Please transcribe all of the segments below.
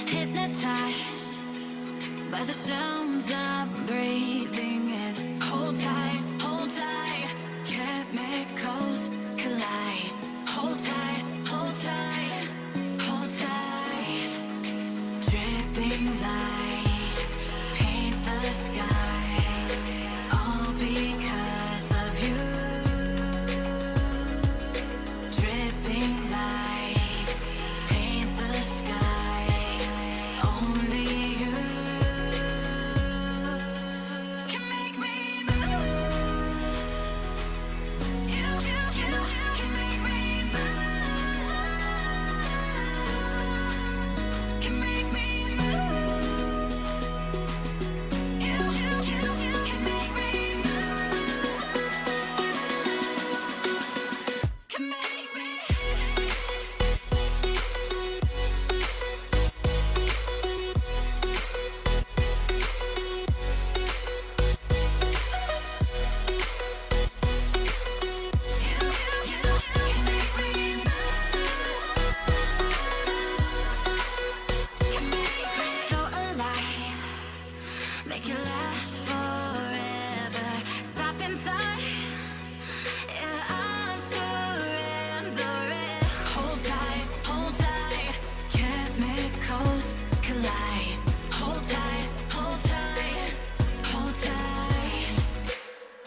hypnotized by the sounds I'm breathing in. Hold tight, chemicals collide. Hold tight, hold tight, hold tight. Dripping lights paint the skies, all because of you. Dripping lights paint the skies, only you can make me move. You can make me move. Can make me move. You can make me move. Can make me. So alive, make it last forever. Stop in time, yeah, I'm surrendering. Hold tight, chemicals collide. Hold tight, hold tight, hold tight.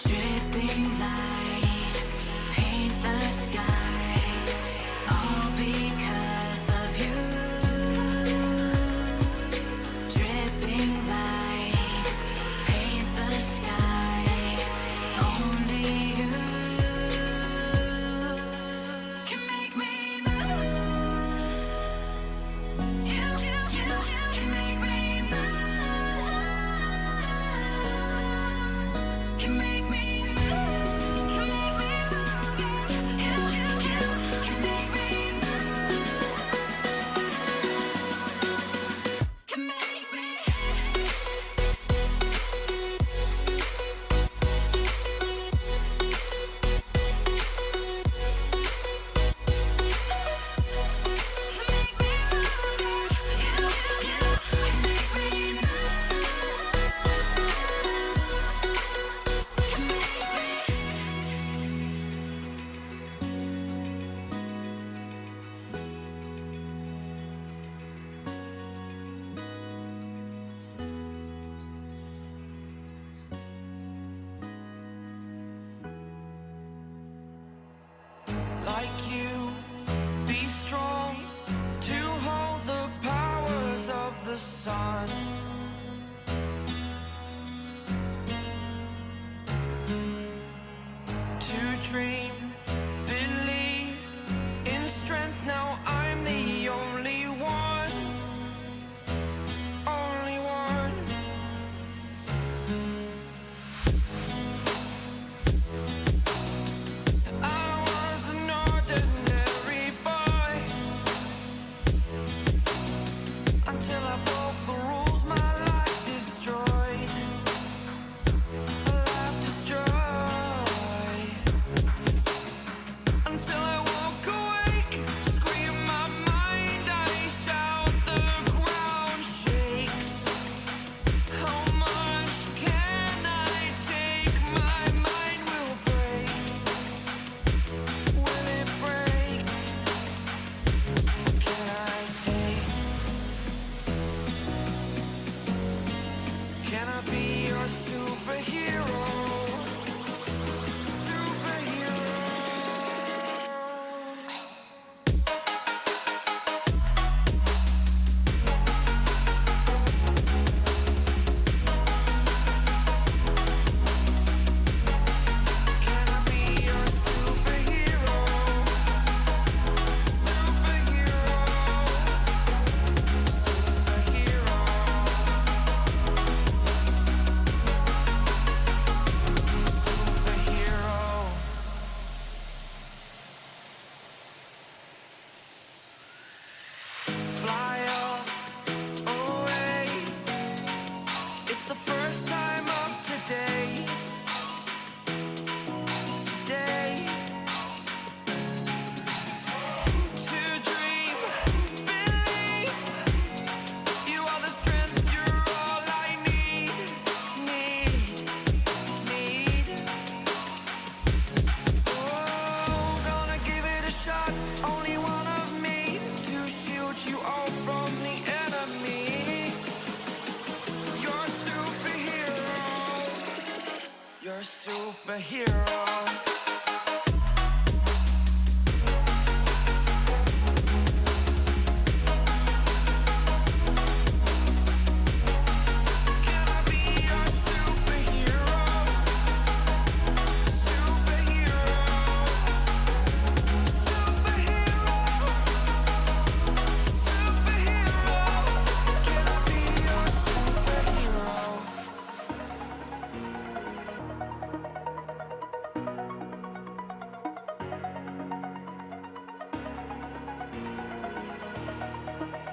Dripping lights paint the skies, all because of you. Dripping lights paint the skies, only you can make me move. You can make me move. Can make me move. Can make me move. You can make me move. Can make me. Like you, be strong to hold the powers of the sun. To dream, believe in strength. Now I'm the only one, only one. I was an ordinary boy until I broke the rules. My life destroyed, a life destroyed. Until I woke awake, scream my mind, I shout, the ground shakes. How much can I take? My mind will break. Will it break? Can I take? Can I be your superhero? Superhero. Can I be your superhero? Superhero. Superhero. superhero. Can I be your superhero? Superhero. Superhero. Superhero. Can I be your superhero?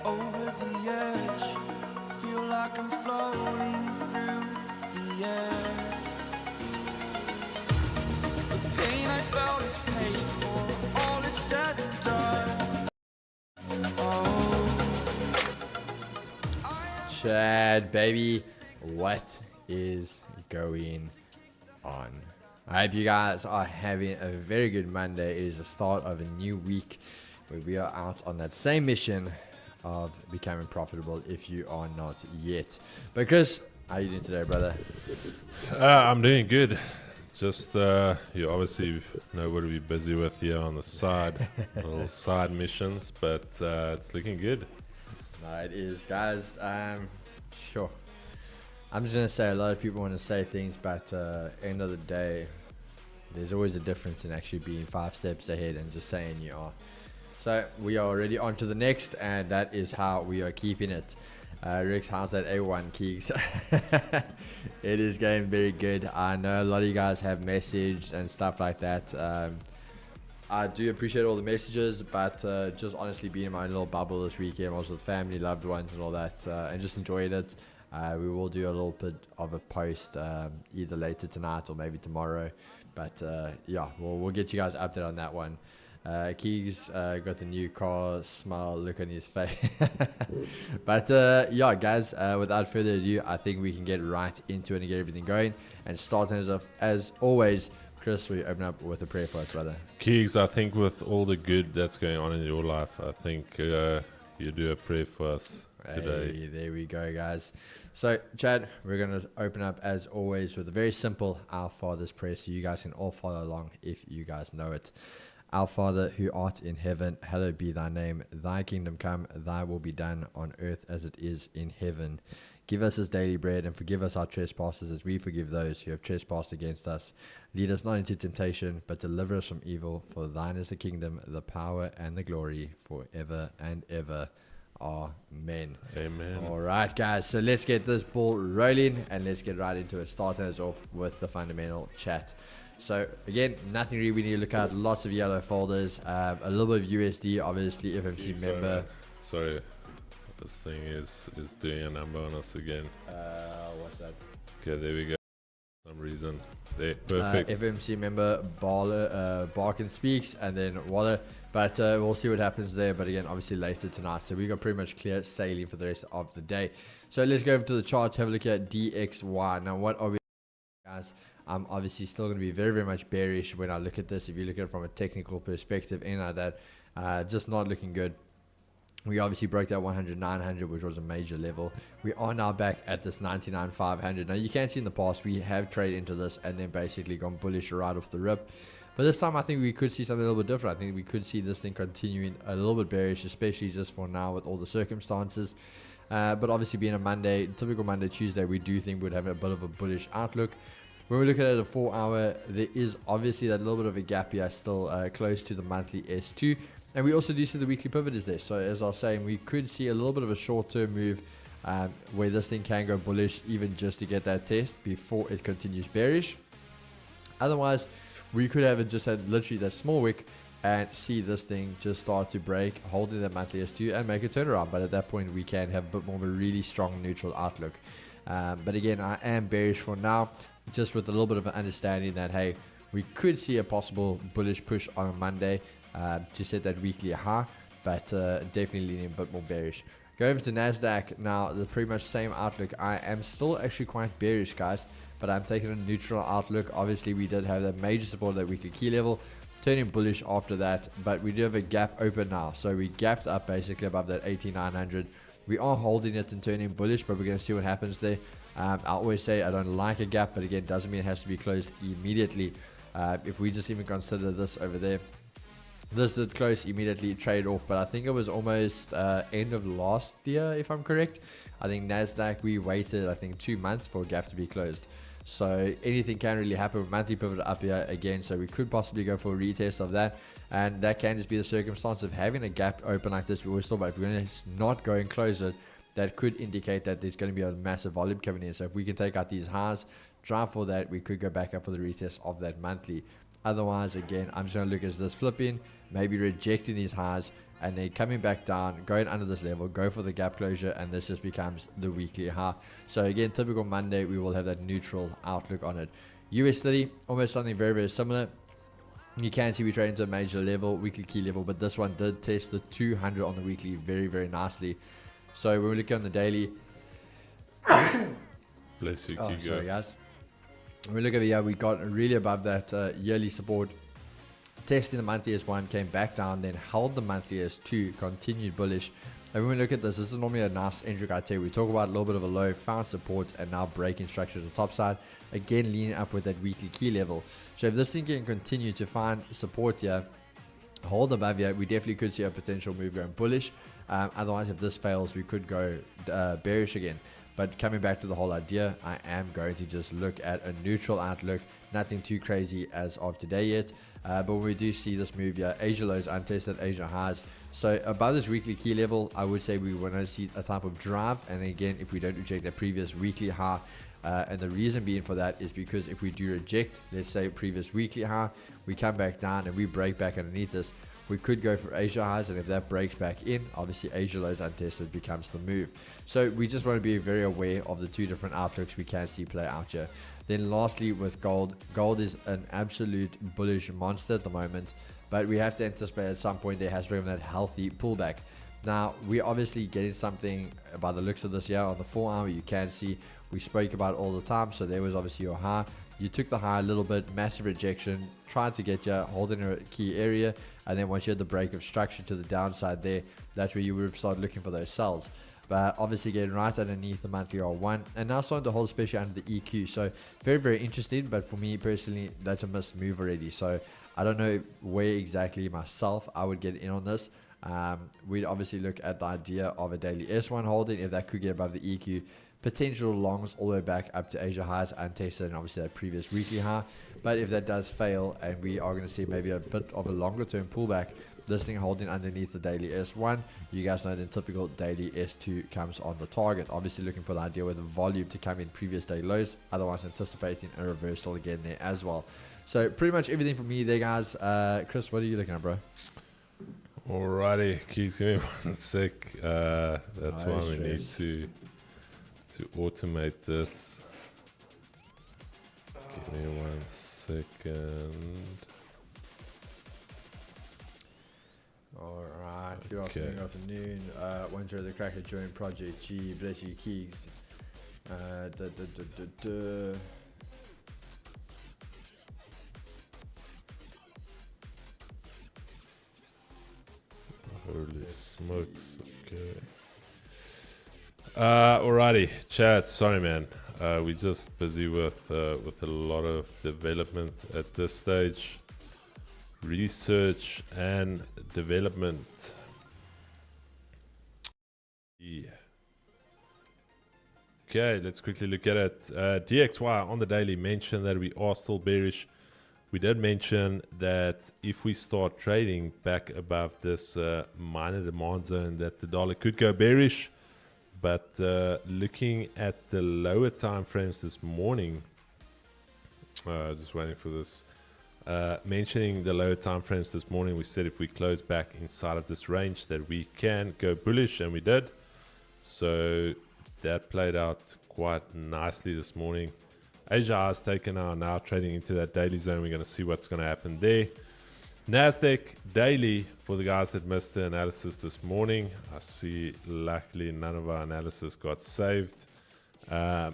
Over the edge, feel like I'm floating through the air. The pain I felt is paid for, all is said and done. Oh, Chad, baby, what is going on? I hope you guys are having a very good Monday. It is the start of a new week where we are out on that same mission of becoming profitable if you are not yet. But Chris, how are you doing today, brother? I'm doing good. Just you obviously know what to be busy with here on the side, little side missions, but it's looking good. No, it is, guys. Sure. I'm just gonna say a lot of people want to say things, but end of the day, there's always a difference in actually being 5 steps ahead and just saying you are. So we are already on to the next, and that is how we are keeping it. Rex, how's that A1 Keeks? It is going very good. I know a lot of you guys have messaged and stuff like that. I do appreciate all the messages, but just honestly being in my little bubble this weekend, I was with family, loved ones and all that, and just enjoying it. We will do a little bit of a post either later tonight or maybe tomorrow, but yeah, we'll get you guys updated on that one. Keys got the new car, smile, look on his face. But yeah, guys, without further ado, I think we can get right into it and get everything going. And starting as always, Chris, we open up with a prayer for us, brother. Keegs, I think with all the good that's going on in your life, I think you do a prayer for us today. Hey, there we go, guys. So, Chad, we're going to open up as always with a very simple Our Father's prayer, so you guys can all follow along if you guys know it. Our Father, who art in heaven, hallowed be thy name. Thy kingdom come, thy will be done on earth as it is in heaven. Give us this daily bread, and forgive us our trespasses as we forgive those who have trespassed against us. Lead us not into temptation, but deliver us from evil. For thine is the kingdom, the power, and the glory, forever and ever. Amen. Amen. All right, guys. So let's get this ball rolling, and let's get right into it. Starting us off with the fundamental chat. So again, nothing really we need to look at. Lots of yellow folders, a little bit of USD, obviously FMC member. Sorry, this thing is doing a number on us again. What's that? Okay, there we go. For some reason, there, perfect. FMC member Barkin speaks, and then Waller. But we'll see what happens there. But again, obviously later tonight. So we got pretty much clear sailing for the rest of the day. So let's go over to the charts. Have a look at DXY. Now, what are we, guys? I'm obviously still going to be very, very much bearish when I look at this. If you look at it from a technical perspective, anything like that, just not looking good. We obviously broke that 100-900, which was a major level. We are now back at this 99-500. Now, you can see in the past, we have traded into this and then basically gone bullish right off the rip. But this time, I think we could see something a little bit different. I think we could see this thing continuing a little bit bearish, especially just for now with all the circumstances. But obviously, being a Monday, typical Monday, Tuesday, we do think we'd have a bit of a bullish outlook. When we look at it at a 4 hour, there is obviously that little bit of a gap here, still close to the monthly S2. And we also do see the weekly pivot is there. So as I was saying, we could see a little bit of a short-term move where this thing can go bullish, even just to get that test before it continues bearish. Otherwise, we could have it just had literally that small wick and see this thing just start to break, holding that monthly S2 and make a turnaround. But at that point, we can have a bit more of a really strong neutral outlook. But again, I am bearish for now, just with a little bit of an understanding that, hey, we could see a possible bullish push on a Monday to set that weekly high, but definitely leaning a bit more bearish. Going over to NASDAQ now, the pretty much same outlook. I am still actually quite bearish, guys, but I'm taking a neutral outlook. Obviously, we did have that major support, that weekly key level, turning bullish after that, but we do have a gap open now. So we gapped up basically above that 8900, We are holding it and turning bullish, but we're going to see what happens there. I always say I don't like a gap, but again, doesn't mean it has to be closed immediately. If we just even consider this over there, this did close immediately, trade off, but I think it was almost end of last year, if I'm correct. I think NASDAQ, we waited, I think, 2 months for a gap to be closed. So anything can really happen. Monthly pivot up here again, so we could possibly go for a retest of that. And that can just be the circumstance of having a gap open like this. We always thought about if we're going to not go and close it, that could indicate that there's going to be a massive volume coming in. So if we can take out these highs, drive for that, we could go back up for the retest of that monthly. Otherwise, again, I'm just going to look at this flipping, maybe rejecting these highs, and then coming back down, going under this level, go for the gap closure, and this just becomes the weekly high. So again, typical Monday, we will have that neutral outlook on it. US30, almost something very, very similar. You can see we trade into a major level, weekly key level, but this one did test the 200 on the weekly very, very nicely. So when we look on the daily, Bless you, sorry guys. When we look over here, we got really above that yearly support. Testing the monthly S1, came back down, then held the monthly S2, continued bullish. And when we look at this is normally a nice entry criteria. We talk about a little bit of a low, found support, and now breaking structure to the top side. Again, leaning up with that weekly key level. So if this thing can continue to find support here, hold above here, we definitely could see a potential move going bullish. Otherwise, if this fails, we could go bearish again. But coming back to the whole idea, I am going to just look at a neutral outlook. Nothing too crazy as of today yet. But when we do see this move here, Asia lows untested, Asia highs. So above this weekly key level, I would say we want to see a type of drive. And again, if we don't reject that previous weekly high, and the reason being for that is because if we do reject, let's say previous weekly high, we come back down and we break back underneath this, we could go for Asia highs, and if that breaks back in, obviously Asia lows untested becomes the move. So we just want to be very aware of the two different outlooks we can see play out here. Then lastly, with gold is an absolute bullish monster at the moment, but we have to anticipate at some point there has to be that healthy pullback. Now we're obviously getting something by the looks of this here on the 4 hour. You can see we spoke about it all the time. So there was obviously your high. You took the high a little bit, massive rejection, tried to get you holding a key area, and then once you had the break of structure to the downside there, that's where you would have started looking for those sells. But obviously getting right underneath the monthly R1, and now starting to hold, especially under the EQ. So very, very interesting. But for me personally, that's a missed move already. So I don't know where exactly myself I would get in on this. We'd obviously look at the idea of a daily S1 holding, if that could get above the EQ. Potential longs all the way back up to Asia highs untested, and obviously that previous weekly high. But if that does fail and we are going to see maybe a bit of a longer term pullback, this thing holding underneath the daily S1, you guys know the typical daily S2 comes on the target. Obviously looking for the idea with the volume to come in previous day lows, otherwise anticipating a reversal again there as well. So pretty much everything from me there, guys. Chris, what are you looking at, bro? Alrighty, Keith, give me 1 sec. That's why we need to automate this. Give me 1 second. Alright, good afternoon. Once you're the cracker join project G, bless you, Keegs. Holy smokes, okay. Alrighty, chat. Sorry, man. We're just busy with a lot of development at this stage, research and development. Yeah. Okay, let's quickly look at it. DXY on the daily mentioned that we are still bearish. We did mention that if we start trading back above this minor demand zone, that the dollar could go bearish. But looking at the lower time frames this morning, just waiting for this. Mentioning the lower time frames this morning, we said if we close back inside of this range that we can go bullish, and we did. So that played out quite nicely this morning. Asia has taken now trading into that daily zone. We're going to see what's going to happen there. NASDAQ daily, for the guys that missed the analysis this morning, I see luckily none of our analysis got saved. I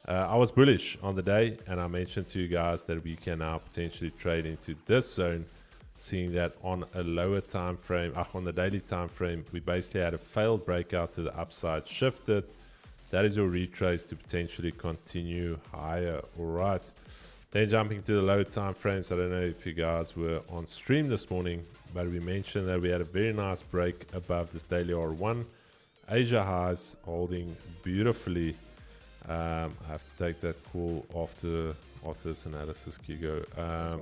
was bullish on the day, and I mentioned to you guys that we can now potentially trade into this zone seeing that on a lower time frame, on the daily time frame, we basically had a failed breakout to the upside, shifted. That is your retrace to potentially continue higher. All right. Then jumping to the low time frames. I don't know if you guys were on stream this morning, but we mentioned that we had a very nice break above this daily R1. Asia highs holding beautifully. I have to take that call after this analysis, Kigo.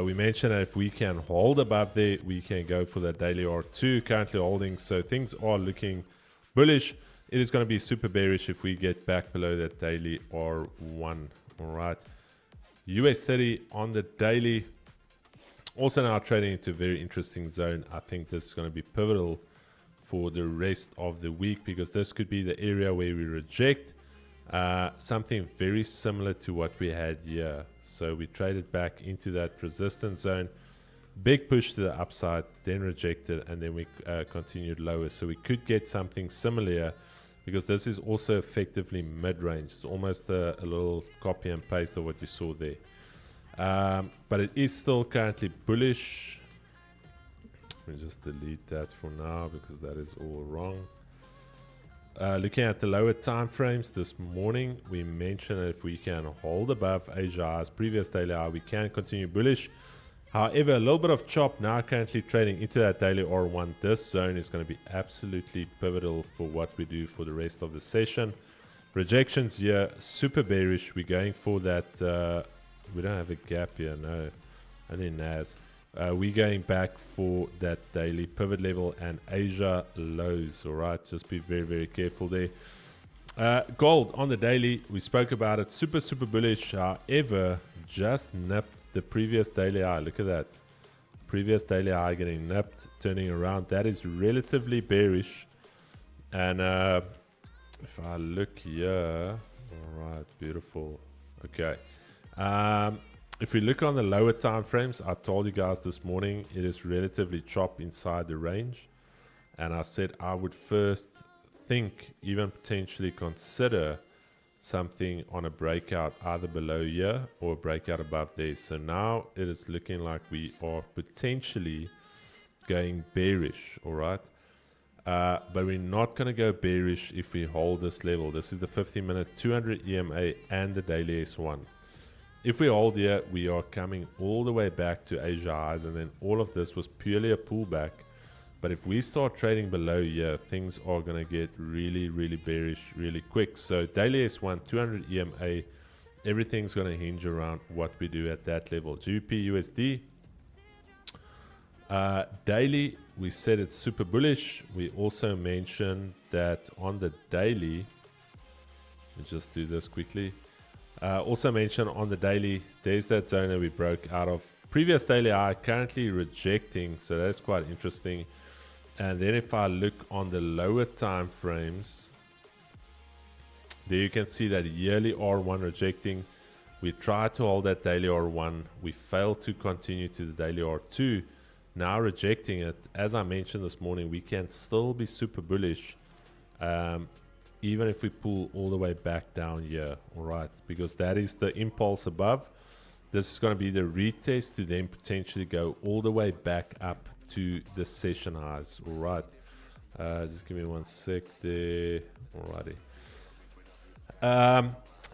We mentioned that if we can hold above there, we can go for the daily R2 currently holding. So things are looking bullish. It is going to be super bearish if we get back below that daily R1. All right. US 30 on the daily. Also now trading into a very interesting zone. I think this is going to be pivotal for the rest of the week, because this could be the area where we reject something very similar to what we had here. So we traded back into that resistance zone, big push to the upside, then rejected, and then we continued lower. So we could get something similar, because this is also effectively mid-range. It's almost a little copy and paste of what you saw there. But it is still currently bullish. Let me just delete that for now, because that is all wrong. Looking at the lower time frames this morning, we mentioned that if we can hold above Asia highs, previous daily high, we can continue bullish. However, a little bit of chop now currently trading into that daily R1. This zone is going to be absolutely pivotal for what we do for the rest of the session. Rejections here, super bearish. We're going for that. We don't have a gap here, no. Only NAS. We're going back for that daily pivot level and Asia lows. All right, just be very, very careful there. Gold on the daily, we spoke about it. Super, super bullish. However, just nipped the previous daily high. Look at that. Previous daily high getting nipped, turning around. That is relatively bearish. And if I look here, all right, beautiful. Okay. If we look on the lower time frames, I told you guys this morning, it is relatively chop inside the range. And I said I would first think, even potentially consider something on a breakout either below here or a breakout above there. So now it is looking like we are potentially going bearish. All right. But we're not going to go bearish if we hold this level. This is the 15-minute 200 EMA and the daily S1. If we hold here, we are coming all the way back to Asia highs, and then all of this was purely a pullback. But if we start trading below here, things are going to get really, really bearish really quick. So daily S1, 200 EMA, everything's going to hinge around what we do at that level. GBP USD, daily, we said it's super bullish. We also mentioned that on the daily, let me just do this quickly. Also mentioned on the daily, there's that zone that we broke out of. Previous daily high, currently rejecting, so that's quite interesting. And then if I look on the lower time frames, there you can see that yearly R1 rejecting. We tried to hold that daily R1. We failed to continue to the daily R2. Now rejecting it. As I mentioned this morning, we can still be super bullish. Even if we pull all the way back down here, all right, because that is the impulse above. This is going to be the retest to then potentially go all the way back up to the session highs, all right. Just give me 1 sec there, alrighty.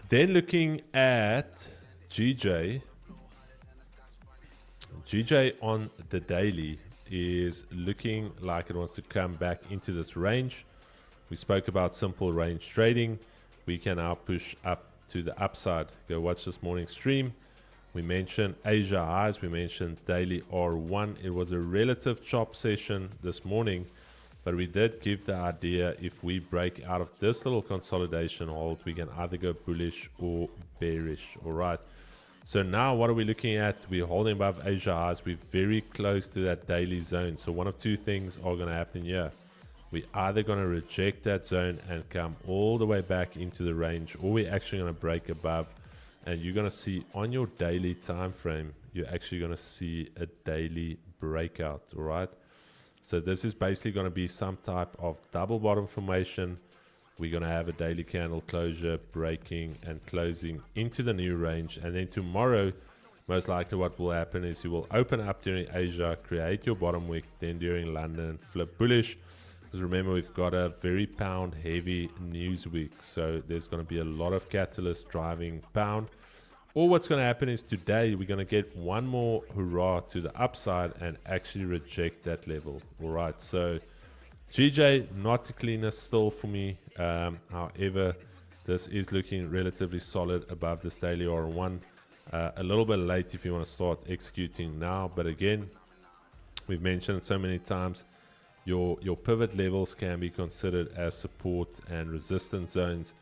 Then looking at GJ on the daily is looking like it wants to come back into this range. We spoke about simple range trading. We can now push up to the upside. Go watch this morning's stream. We mentioned Asia highs. We mentioned daily R1. It was a relative chop session this morning, but we did give the idea if we break out of this little consolidation hold, we can either go bullish or bearish. All right. So now what are we looking at? We're holding above Asia highs. We're very close to that daily zone. So one of two things are going to happen here. We're either going to reject that zone and come all the way back into the range, or we're actually going to break above. And you're going to see on your daily time frame, you're actually going to see a daily breakout. All right. So this is basically going to be some type of double bottom formation. We're going to have a daily candle closure, breaking and closing into the new range. And then tomorrow, most likely what will happen is you will open up during Asia, create your bottom wick, then during London flip bullish. Because remember, we've got a very pound heavy news week, so there's going to be a lot of catalyst driving pound. Or what's going to happen is today we're going to get one more hurrah to the upside and actually reject that level. All right, so GJ, not the cleanest still for me. However, this is looking relatively solid above this daily R1. A little bit late if you want to start executing now, but again, we've mentioned so many times, your pivot levels can be considered as support and resistance zones.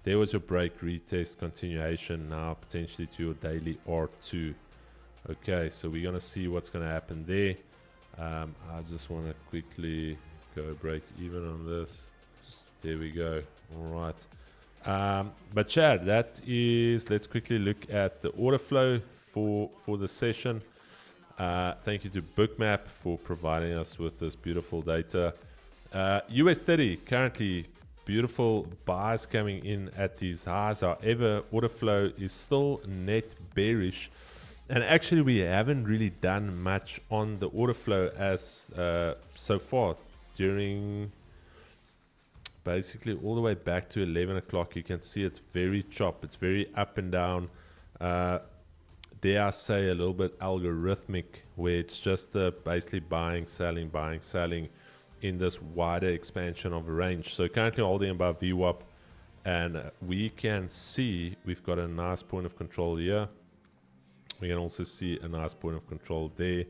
There was your break, retest, continuation, now potentially to your daily R2. Okay, so we're going to see what's going to happen there. I just want to quickly go break even on this. There we go. All right. But Chad, that is, let's quickly look at the order flow for the session. Thank you to Bookmap for providing us with this beautiful data. US 30 currently beautiful buys coming in at these highs. However, order flow is still net bearish, and actually we haven't really done much on the order flow as so far during basically all the way back to 11 o'clock. You can see it's very chopped, it's very up and down. Dare I say a little bit algorithmic, where it's just basically buying, selling in this wider expansion of a range. So currently holding above VWAP, and we can see we've got a nice point of control here. We can also see a nice point of control there.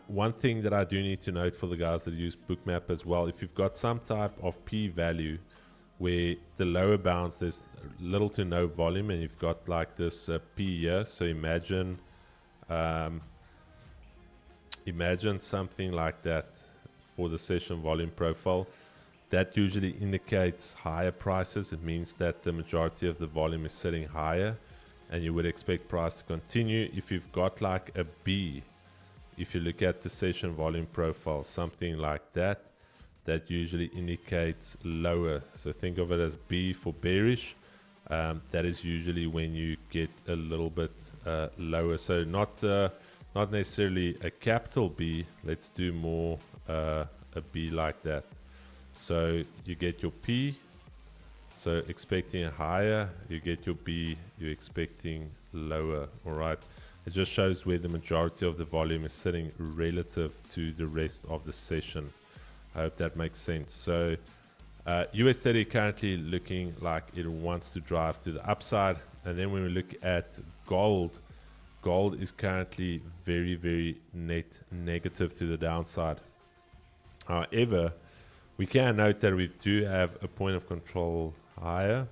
One thing that I do need to note for the guys that use Bookmap as well, if you've got some type of P value where the lower bounds there's little to no volume, and you've got like this P here, so imagine something like that for the session volume profile. That usually indicates higher prices. It means that the majority of the volume is sitting higher, and you would expect price to continue. If you've got like a B, if you look at the session volume profile, something like that, that usually indicates lower. So think of it as B for bearish. That is usually when you get a little bit lower. So not necessarily a capital B. Let's do more a B like that. So you get your P, so expecting a higher, you get your B, you're expecting lower. All right, it just shows where the majority of the volume is sitting relative to the rest of the session. I hope that makes sense. So US 30 currently looking like it wants to drive to the upside. And then when we look at gold, gold is currently very, very net negative to the downside. However, we can note that we do have a point of control higher.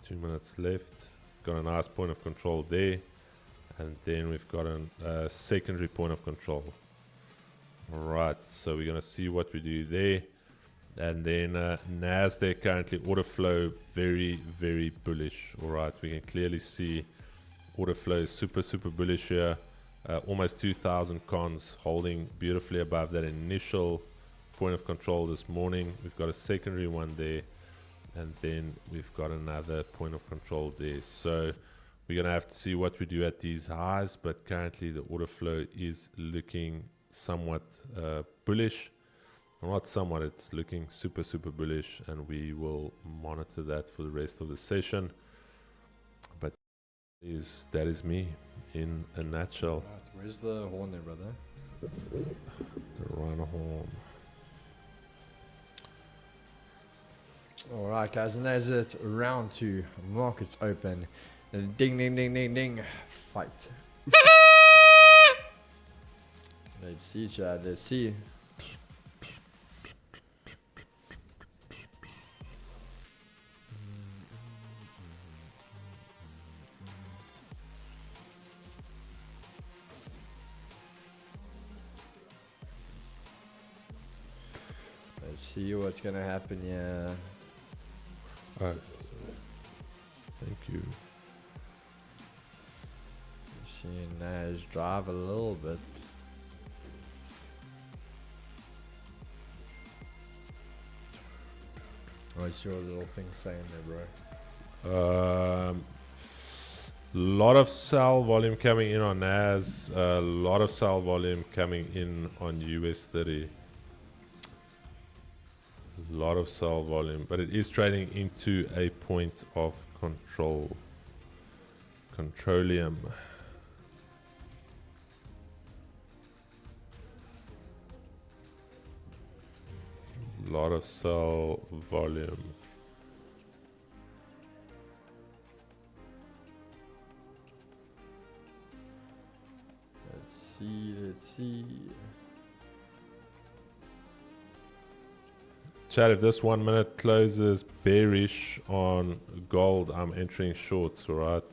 2 minutes left. We've got a nice point of control there. And then we've got a secondary point of control. All right, so we're going to see what we do there. And then NASDAQ currently order flow very, very bullish. All right, we can clearly see order flow is super, super bullish here. Almost 2,000 cons holding beautifully above that initial point of control this morning. We've got a secondary one there, and then we've got another point of control there. So we're going to have to see what we do at these highs, but currently the order flow is looking somewhat bullish. Not somewhat, it's looking super, super bullish, and we will monitor that for the rest of the session. But that is me in a nutshell. Where's the horn there, brother? The Rhino horn. Alright guys, and there's it. Round 2. Markets open. And ding, ding, ding, ding, ding. Fight. Let's see, Chad. Let's see. Let's see what's gonna happen here. Oh, thank you. Seeing Nash drive a little bit. What's your little thing saying there, bro? Lot of sell volume coming in on NAS. A lot of sell volume coming in on US30. Lot of sell volume, but it is trading into a point of control. Controlium. Lot of sell volume. Let's see. Chad, if this 1 minute closes bearish on gold, I'm entering shorts, alright?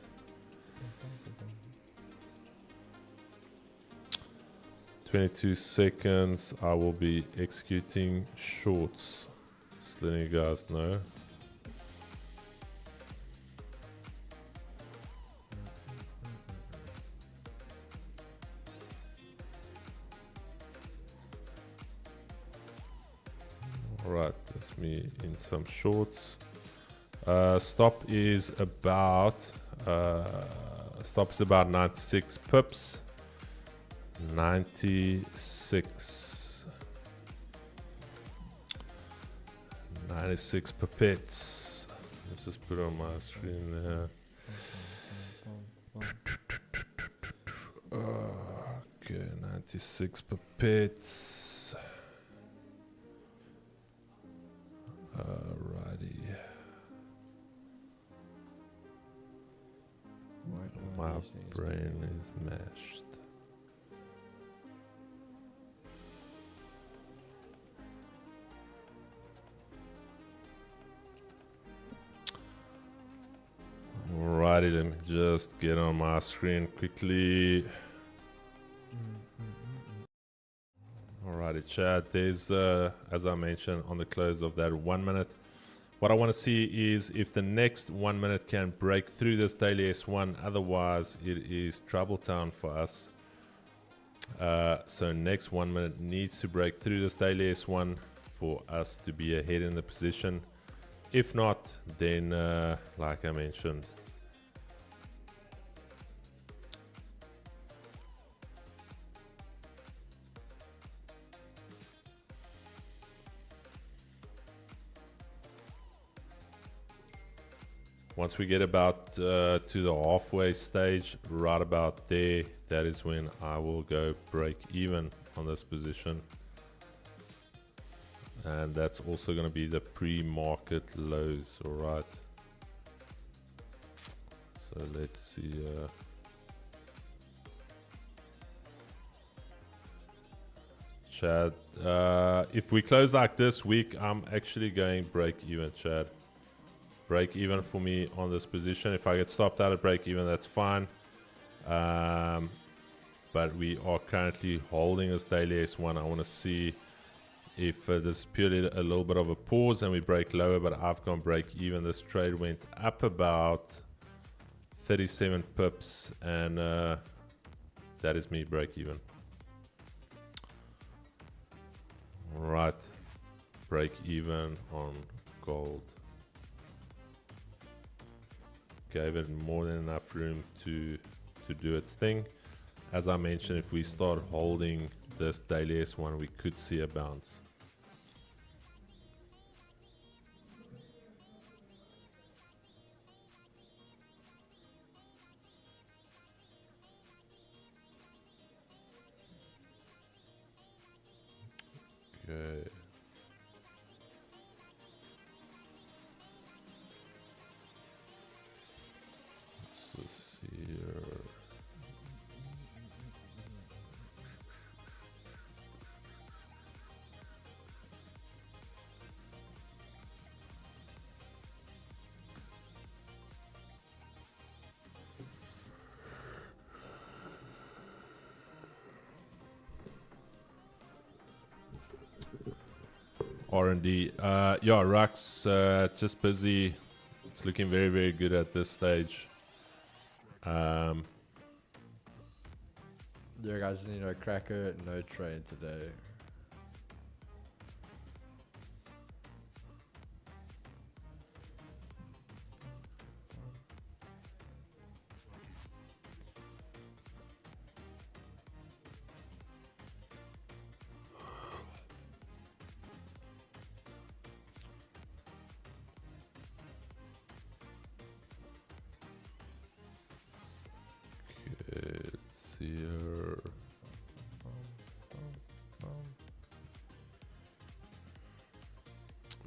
"22 seconds, I will be executing shorts." Just letting you guys know. Alright, that's me in some shorts. Stop is about 96 pips. 96 pipettes. Let's just put it on my screen there. Okay, 96 pipettes. Alrighty. My brain is mashed. Alrighty, let me just get on my screen quickly. Alrighty, chat. There's, as I mentioned, on the close of that 1 minute, what I want to see is if the next 1 minute can break through this daily S1. Otherwise, it is trouble town for us. So next 1 minute needs to break through this daily S1 for us to be ahead in the position. If not, then like I mentioned, once we get about to the halfway stage, right about there, that is when I will go break even on this position. And that's also going to be the pre-market lows, all right? So let's see. Chad, if we close like this week, I'm actually going break even, Chad. Break even for me on this position. If I get stopped out at break even, that's fine. But we are currently holding this daily S1. I want to see if this is purely a little bit of a pause and we break lower, but I've gone break even. This trade went up about 37 pips, and that is me break even. All right, break even on gold. Gave it more than enough room to do its thing. As I mentioned, if we start holding this daily S1, we could see a bounce. Okay. Let's see here. R&D. Yeah, Rux, just busy. It's looking very, very good at this stage. Yeah, guys, cracker, no trade today. see here.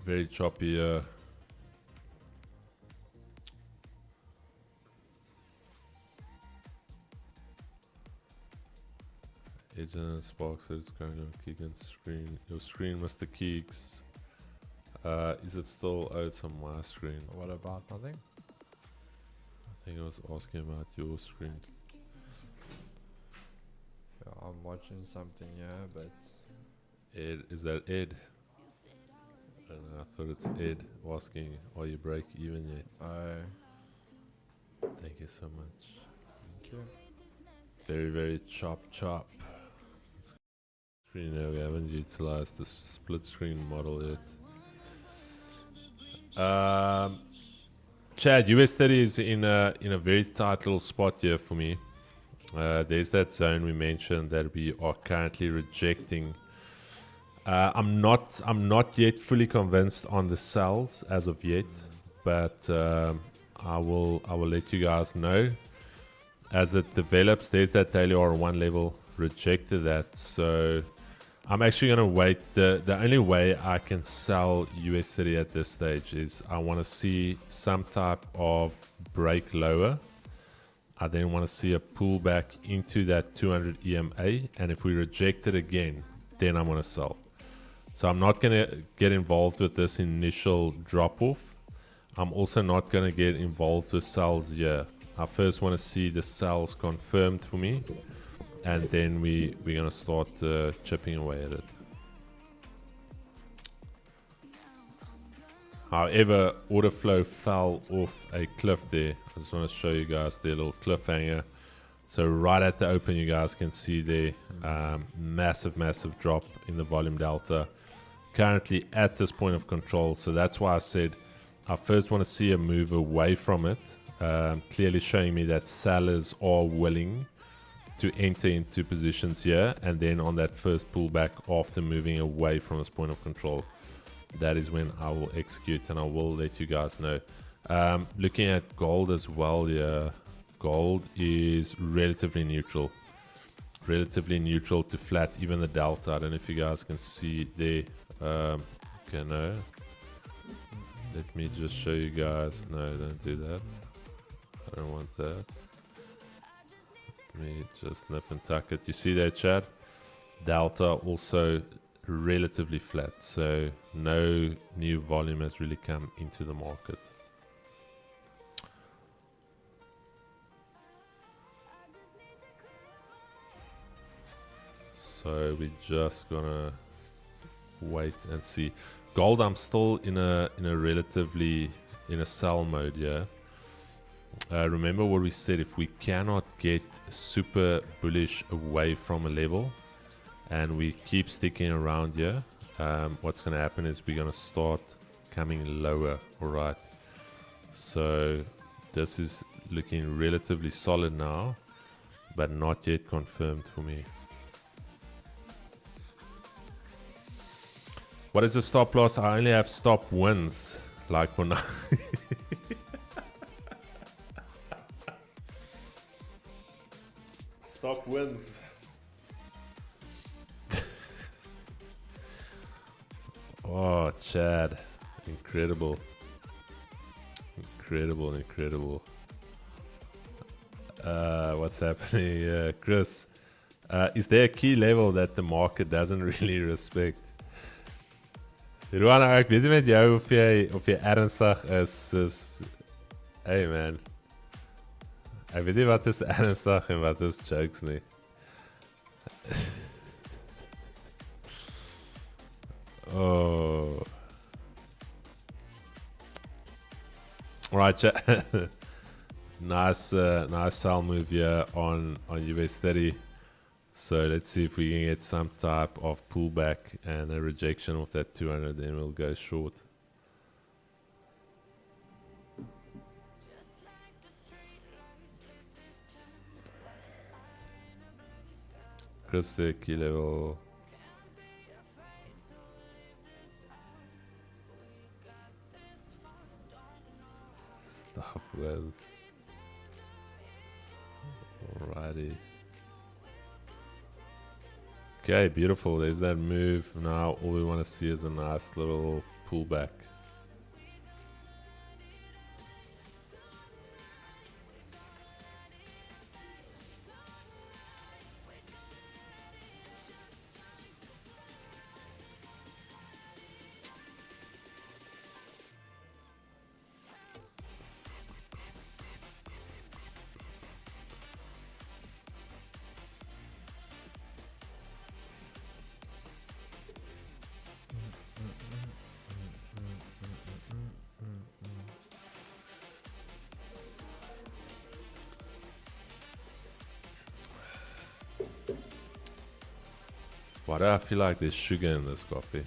Very choppy. Agent Sparks says it's going on Keegan's screen. Your screen, Mr. Keeks. Is it still? Oh, it's on my screen. What about nothing? I think I was asking about your screen. Yeah, I'm watching something here, but Ed, is that Ed? I don't know, I thought it's Ed asking, are you break even yet? Thank you so much. thank you. Very, very chop. Screen now, we haven't utilized the split screen model yet. Chad, US30 is in a very tight little spot here for me. There's that zone we mentioned that we are currently rejecting. I'm not yet fully convinced on the sells as of yet, but I will let you guys know as it develops. There's that daily R1 level, rejected that, so I'm actually going to wait. The only way I can sell US30 at this stage is I want to see some type of break lower. I then want to see a pullback into that 200 EMA, and if we reject it again, then I'm going to sell. So I'm not going to get involved with this initial drop off. I'm also not going to get involved with sells here. I first want to see the sells confirmed for me, and then we're going to start chipping away at it. However, order flow fell off a cliff there. I just want to show you guys their little cliffhanger. So right at the open, you guys can see there massive drop in the volume delta. Currently at this point of control. So that's why I said I first want to see a move away from it. Clearly showing me that sellers are willing to enter into positions here, and then on that first pullback after moving away from this point of control, that is when I will execute, and I will let you guys know. Looking at gold as well here, gold is relatively neutral to flat, even the delta. I don't know if you guys can see there. Okay, no, let me just show you guys. No, don't do that, I don't want that. Let me just nip and tuck it. You see that, Chad? Delta also relatively flat, so no new volume has really come into the market. So we're just gonna wait and see. Gold, I'm still in a relatively sell mode here. Remember what we said, if we cannot get super bullish away from a level and we keep sticking around here, what's going to happen is we're going to start coming lower. All right, so this is looking relatively solid now, but not yet confirmed for me. What is the stop loss? I only have stop wins, like for now. Stop wins. Oh, Chad. Incredible. What's happening? Chris, is there a key level that the market doesn't really respect? Ruana, ek weet nie met jou of jy ernstig is soos, hey man, ek weet nie wat is ernstig en wat is jokes nie. Oh. Alright, nice sell move here on US30. So let's see if we can get some type of pullback and a rejection of that 200, then we'll go short. Chris, the key level. Stop with. Alrighty. Okay, beautiful. There's that move. Now all we want to see is a nice little pullback. Why do I feel like there's sugar in this coffee?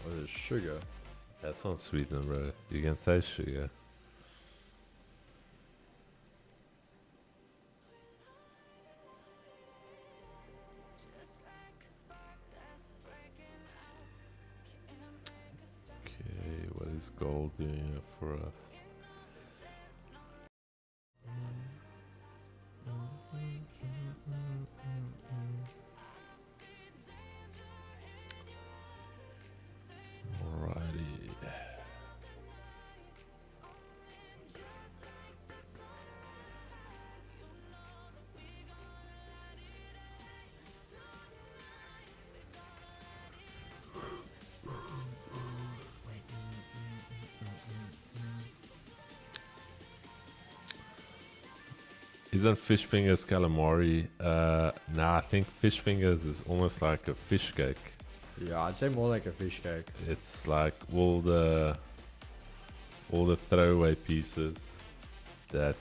What is sugar? That's not sweetener, bro. You can taste sugar. Okay, what is gold doing here for us? Alrighty. Isn't fish fingers calamari? Nah, I think fish fingers is almost like a fish cake. Yeah, I'd say more like a fish cake. It's like all the throwaway pieces that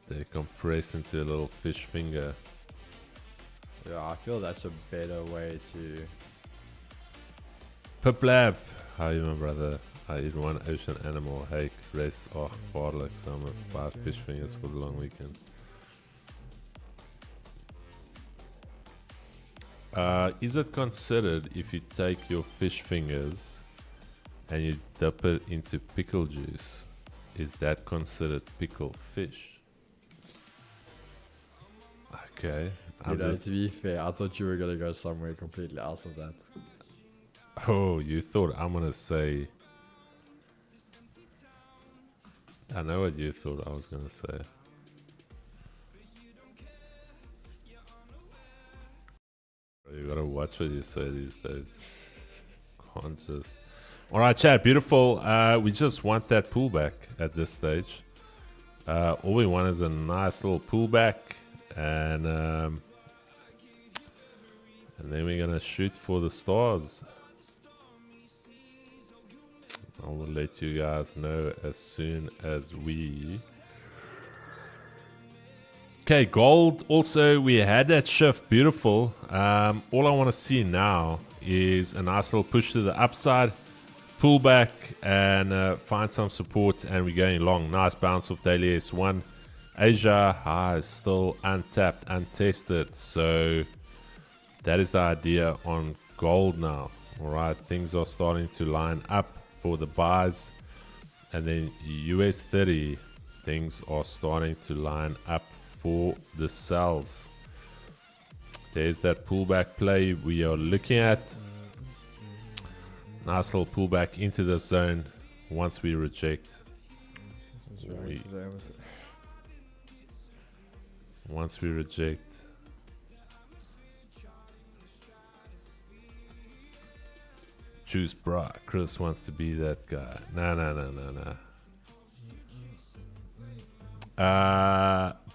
they compress into a little fish finger. Yeah, I feel that's a better way to. Piplab, how you, my brother? I eat one ocean animal. Hey, rest. Oh, vaarlijk. Samen 5 fish fingers for the long weekend. Is it considered if you take your fish fingers and you dip it into pickle juice? Is that considered pickled fish? Okay. You know, to be fair, I thought you were gonna go somewhere completely else of that. Oh, you thought I'm gonna say. I know what you thought I was gonna say. You gotta watch what you say these days. Can't just. Alright, chat, beautiful. We just want that pullback at this stage. All we want is a nice little pullback, and then we're gonna shoot for the stars. I will let you guys know as soon as we. Okay, gold. Also, we had that shift. Beautiful. All I want to see now is a nice little push to the upside, pull back, and find some support. And we're going long. Nice bounce of daily S1. Asia high is still untapped, untested. So that is the idea on gold now. All right, things are starting to line up for the buys, and then US 30, things are starting to line up for the sells. There's that pullback play we are looking at. Nice little pullback into the zone once we reject. Once we reject. Juice bra. Chris wants to be that guy. No.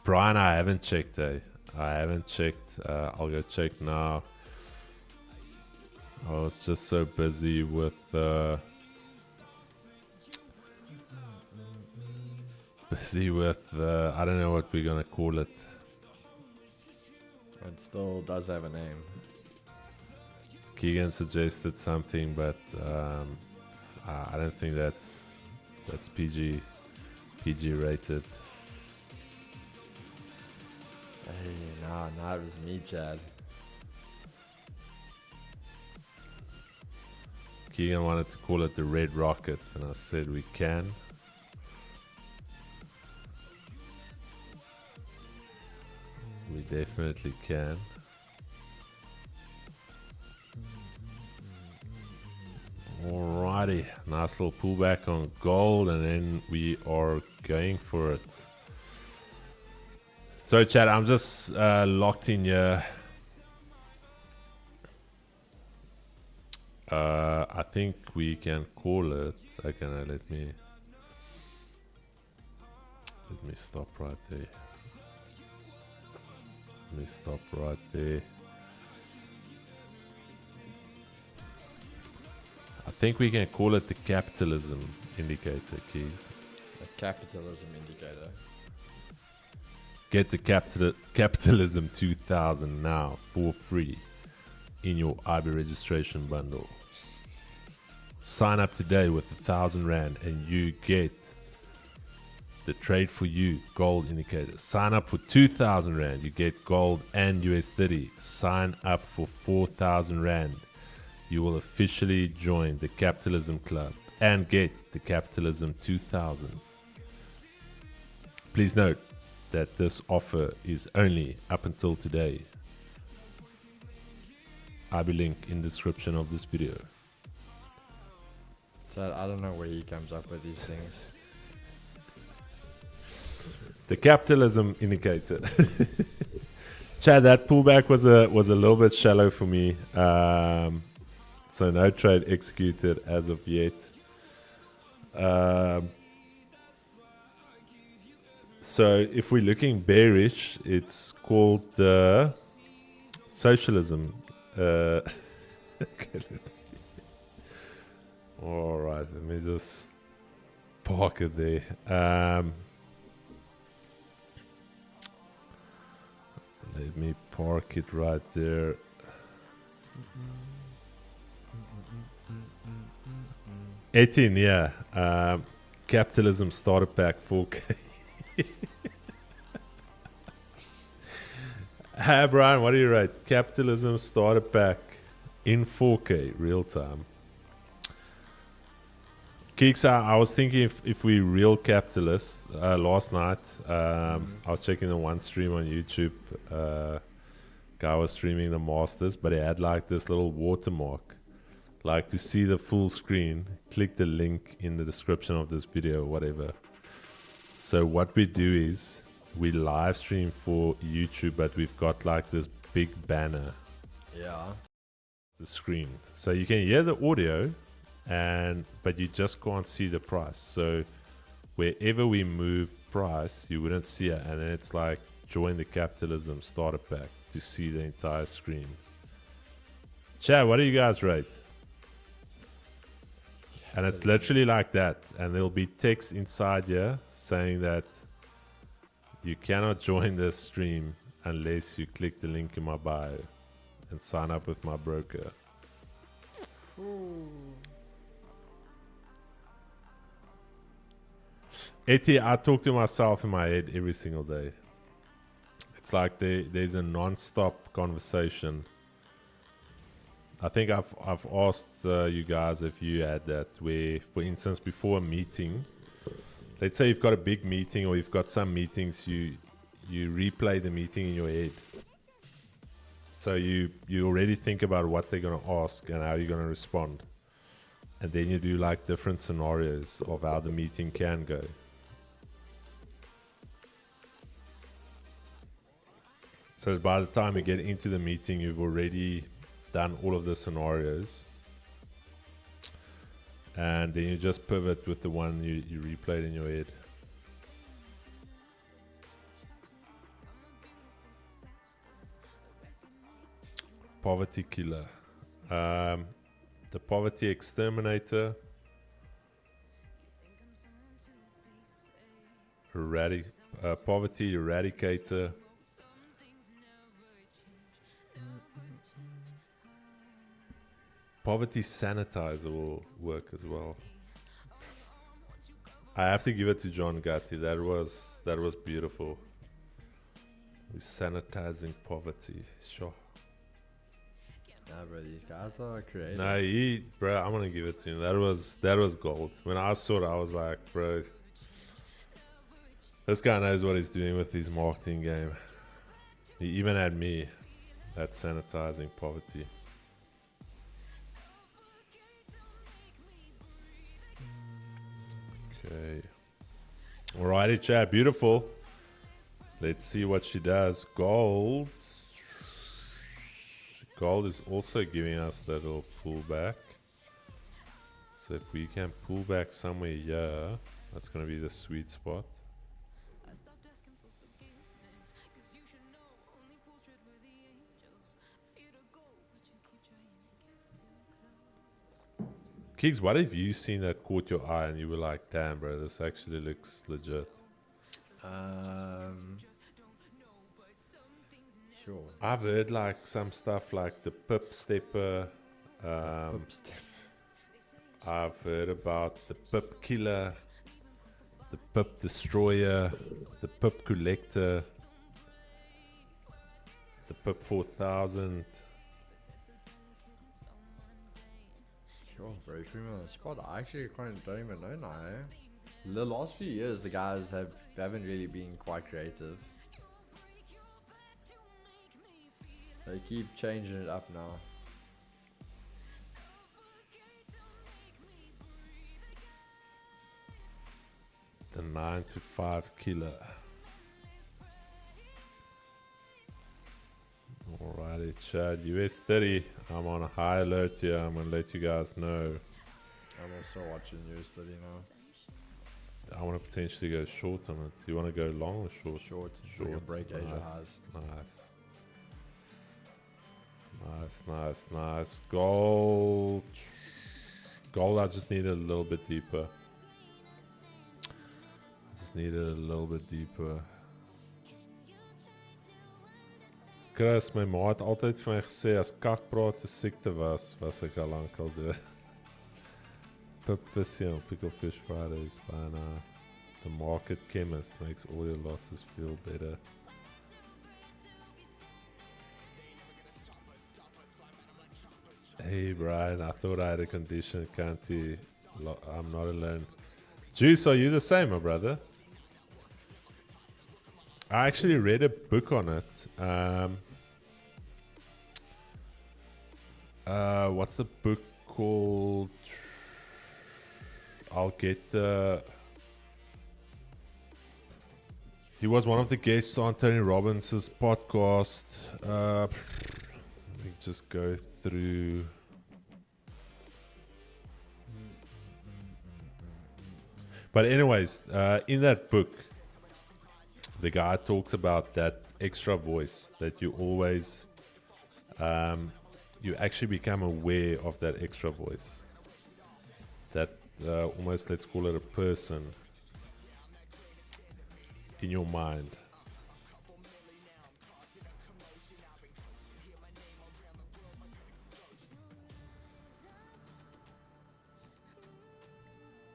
Brian, I haven't checked. I haven't checked. I'll go check now. I was just so busy with I don't know what we're gonna call it. It still does have a name. Keegan suggested something, but I don't think that's PG rated. Hey, nah, it was me, Chad. Keegan wanted to call it the Red Rocket, and I said we can. definitely can. Alrighty, nice little pullback on gold, and then we are going for it. So chat, I'm just locked in here. I think we can call it. Okay, now let me stop right there. Let me stop right there. I think we can call it the capitalism indicator, Keys. The capitalism indicator. Get the capitalism 2000 now for free in your IB registration bundle. Sign up today with 1,000 Rand and you get the trade for you gold indicator. Sign up for 2,000 Rand, you get gold and US30. Sign up for 4,000 Rand. You will officially join the Capitalism Club and get the Capitalism 2000. Please note that this offer is only up until today. I'll be link in description of this video. So I don't know where he comes up with these things. The capitalism indicator. Chad, that pullback was a little bit shallow for me. So no trade executed as of yet. So if we're looking bearish, it's called the socialism. Okay, all right, let me just park it there. Let me park it right there. $18, yeah. Capitalism starter pack 4K. Hi Brian, what do you write? Capitalism starter pack in 4K real time. Keeks, I was thinking if we real capitalists, last night I was checking the one stream on YouTube. Guy was streaming the Masters, but he had like this little watermark. Like to see the full screen, click the link in the description of this video, whatever. So what we do is we live stream for YouTube, but we've got like this big banner. Yeah. The screen. So you can hear the audio, but you just can't see the price. So wherever we move price, you wouldn't see it. And then it's like join the capitalism starter pack to see the entire screen. Chad, what do you guys rate? And it's literally like that. And there'll be text inside here saying that you cannot join this stream unless you click the link in my bio and sign up with my broker. Eti, I talk to myself in my head every single day. It's like there's a non-stop conversation. I think I've asked you guys if you had that, where, for instance, before a meeting, let's say you've got a big meeting or you've got some meetings, you replay the meeting in your head. So you already think about what they're going to ask and how you're going to respond. And then you do like different scenarios of how the meeting can go. So by the time you get into the meeting, you've already done all of the scenarios. And then you just pivot with the one you replayed in your head. Poverty killer. The poverty exterminator. Poverty eradicator. Poverty sanitizer will work as well. I have to give it to John Gatti. That was beautiful. We're sanitizing poverty. Sure. Nah, bro, these guys are creative. Nah, bro, I'm gonna give it to him. That was gold. When I saw it, I was like, bro, this guy knows what he's doing with his marketing game. He even had me at sanitizing poverty. Okay. Alrighty, chat. Beautiful. Let's see what she does. Gold. Gold is also giving us that little pullback. So if we can pull back somewhere here, that's going to be the sweet spot. I stopped asking for forgiveness, 'cause you should know only fools tread where the angels fear to go, but you keep trying to get too close. Kiggs, what have you seen that caught your eye and you were like, damn, bro, this actually looks legit? Sure. I've heard like some stuff like the pip stepper. I've heard about the pip killer, the pip destroyer, the pip collector, the pip 4000. Sure, bro. You put me on the spot. I actually don't even know now. Eh? The last few years, the guys haven't really been quite creative. They keep changing it up now. The 9 to 5 killer. Alrighty, Chad. US 30. I'm on a high alert here. I'm gonna let you guys know. I'm also watching US 30 now. I want to potentially go short on it. You want to go long or short? Short. Short. We can break Asia Nice. highs. Nice. Nice, nice, nice. Gold. Gold, I just need it a little bit deeper. I just need it a little bit deeper. Chris, my ma het altyd vir my gesê as kakpraat 'n siekte was ek al lank al dood. Pip visie on Picklefish Fridays by the market chemist makes all your losses feel better. Hey Brian, I thought I had a condition, can't you? I'm not alone. Juice, are you the same, my brother? I actually read a book on it. What's the book called? I'll get the... He was one of the guests on Tony Robbins' podcast. Let me just go through. But anyways, in that book, the guy talks about that extra voice that you always, you actually become aware of that extra voice. That almost, let's call it a person in your mind.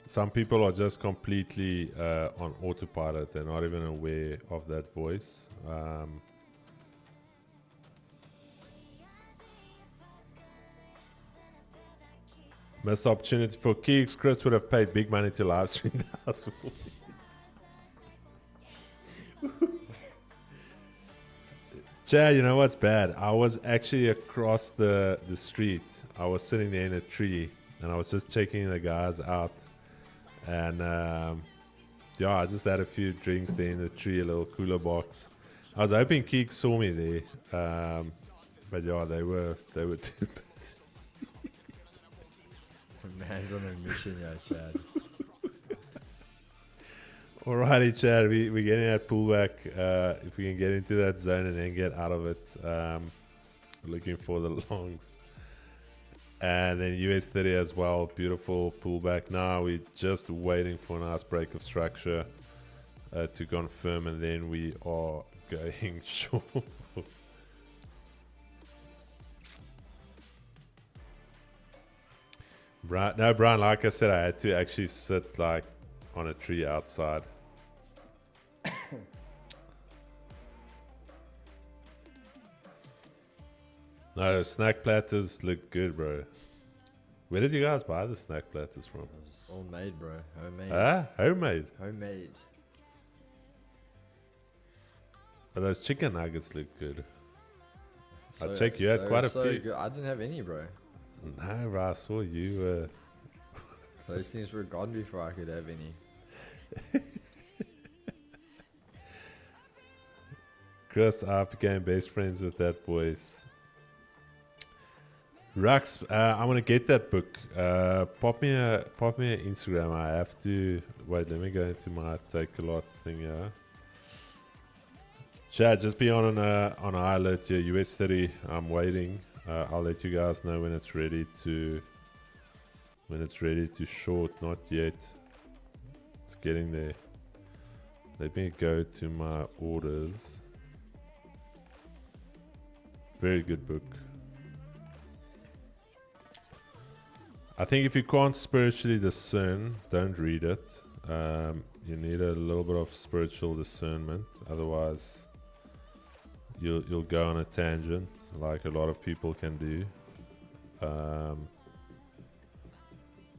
Some people are just completely on autopilot. They're not even aware of that voice. Missed opportunity for Keeks. Chris would have paid big money to live stream the house. Chad, you know what's bad? I was actually across the street. I was sitting there in a tree and I was just checking the guys out. And yeah, I just had a few drinks there in the tree, a little cooler box. I was hoping Keeks saw me there. But yeah, they were too busy. Man's on a mission, yeah, Chad. Alrighty, Chad, we're getting that pullback. If we can get into that zone and then get out of it, looking for the longs. And then US 30 as well, beautiful pullback. Now we're just waiting for a nice break of structure to confirm, and then we are going short. Brian, like I said, I had to actually sit like on a tree outside. No, snack platters look good, bro. Where did you guys buy the snack platters from? It's all made, bro. Homemade. Ah, homemade. Homemade. Those chicken nuggets look good. I'll So- check. You had so- quite a so few. good. I didn't have any, bro. No, bro, I saw you. Those things were gone before I could have any. Chris, I became best friends with that voice. Rux, I want to get that book. Pop me an Instagram. I have to wait. Let me go into my take a lot thing here. Chad, just be on a high alert here. US 30. I'm waiting. I'll let you guys know when it's ready to short. Not yet. It's getting there. Let me go to my orders. Very good book. I think if you can't spiritually discern, don't read it. You need a little bit of spiritual discernment. Otherwise, you'll go on a tangent, like a lot of people can do.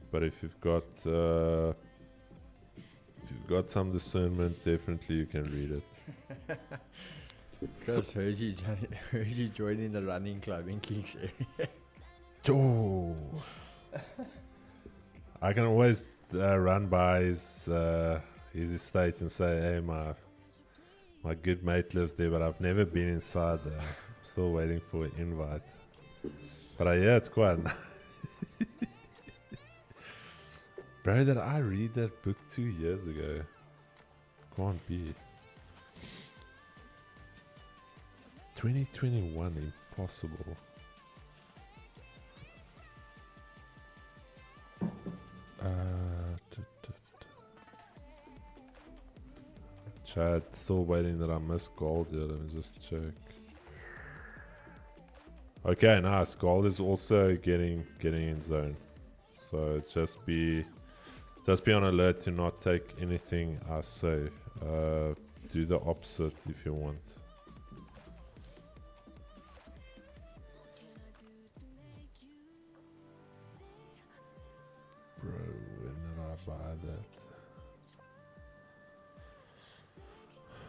But if you've got some discernment, definitely you can read it. Chris, heard you joining the running club in Kings area. Oh. I can always run by his estate and say, hey, my good mate lives there, but I've never been inside there. Still waiting for an invite. But yeah, it's quite nice. Bro, did I read that book 2 years ago? Can't be. 2021, impossible. Chad, still waiting that I missed gold here. Let me just check. Okay, nice. Gold is also getting in zone. So just be on alert to not take anything I say. Do the opposite if you want. Bro, when did I buy that?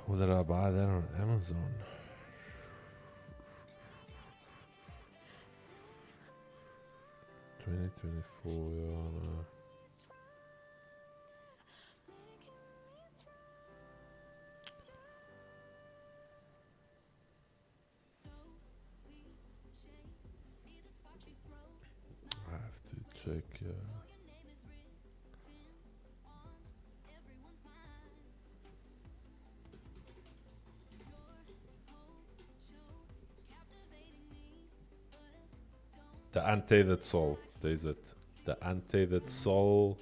Or did I buy that on Amazon? $2024, yeah, no. I have to check, yeah. The Untethered Soul, there's it. The Untethered Soul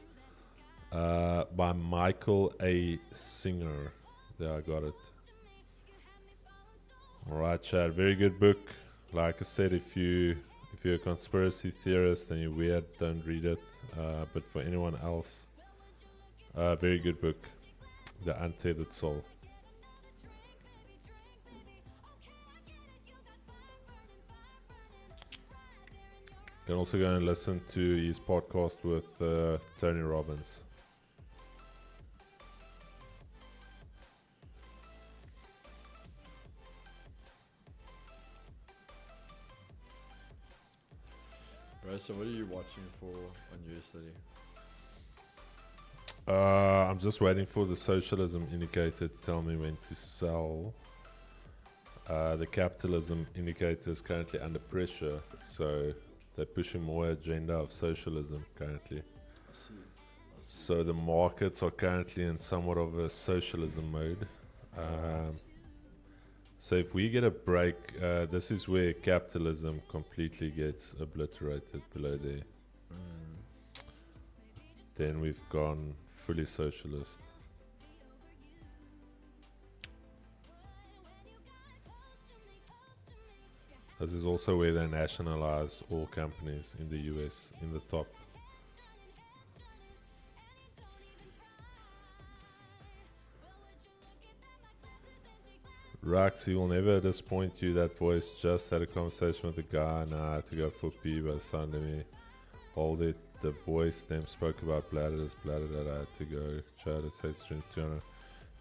by Michael A. Singer. There, I got it. Alright, Chad, very good book. Like I said, if you're a conspiracy theorist and you're weird, don't read it. But for anyone else, very good book. The Untethered Soul. You can also go and listen to his podcast with Tony Robbins. Bro, so what are you watching for on US30? I'm just waiting for the socialism indicator to tell me when to sell. The capitalism indicator is currently under pressure, so they're pushing more agenda of socialism currently. So the markets are currently in somewhat of a socialism mode. So if we get a break, this is where capitalism completely gets obliterated below there. Then we've gone fully socialist. This is also where they nationalize all companies in the US, in the top. Rax, he will never disappoint you. That voice just had a conversation with a guy. Now I had to go for pee, but sounded me. Hold it. The voice them spoke about bladders. Bladder that I had to go. Chad, it said stream 200.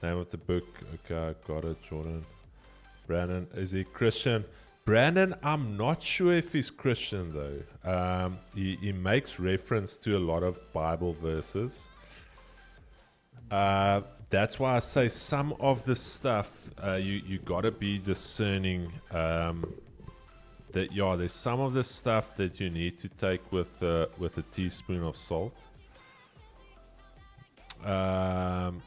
Name of the book. Okay, I got it, Jordan. Brandon, is he Christian? Brandon, I'm not sure if he's Christian though. He makes reference to a lot of Bible verses. That's why I say some of the stuff you gotta be discerning. There's some of the stuff that you need to take with a teaspoon of salt. Time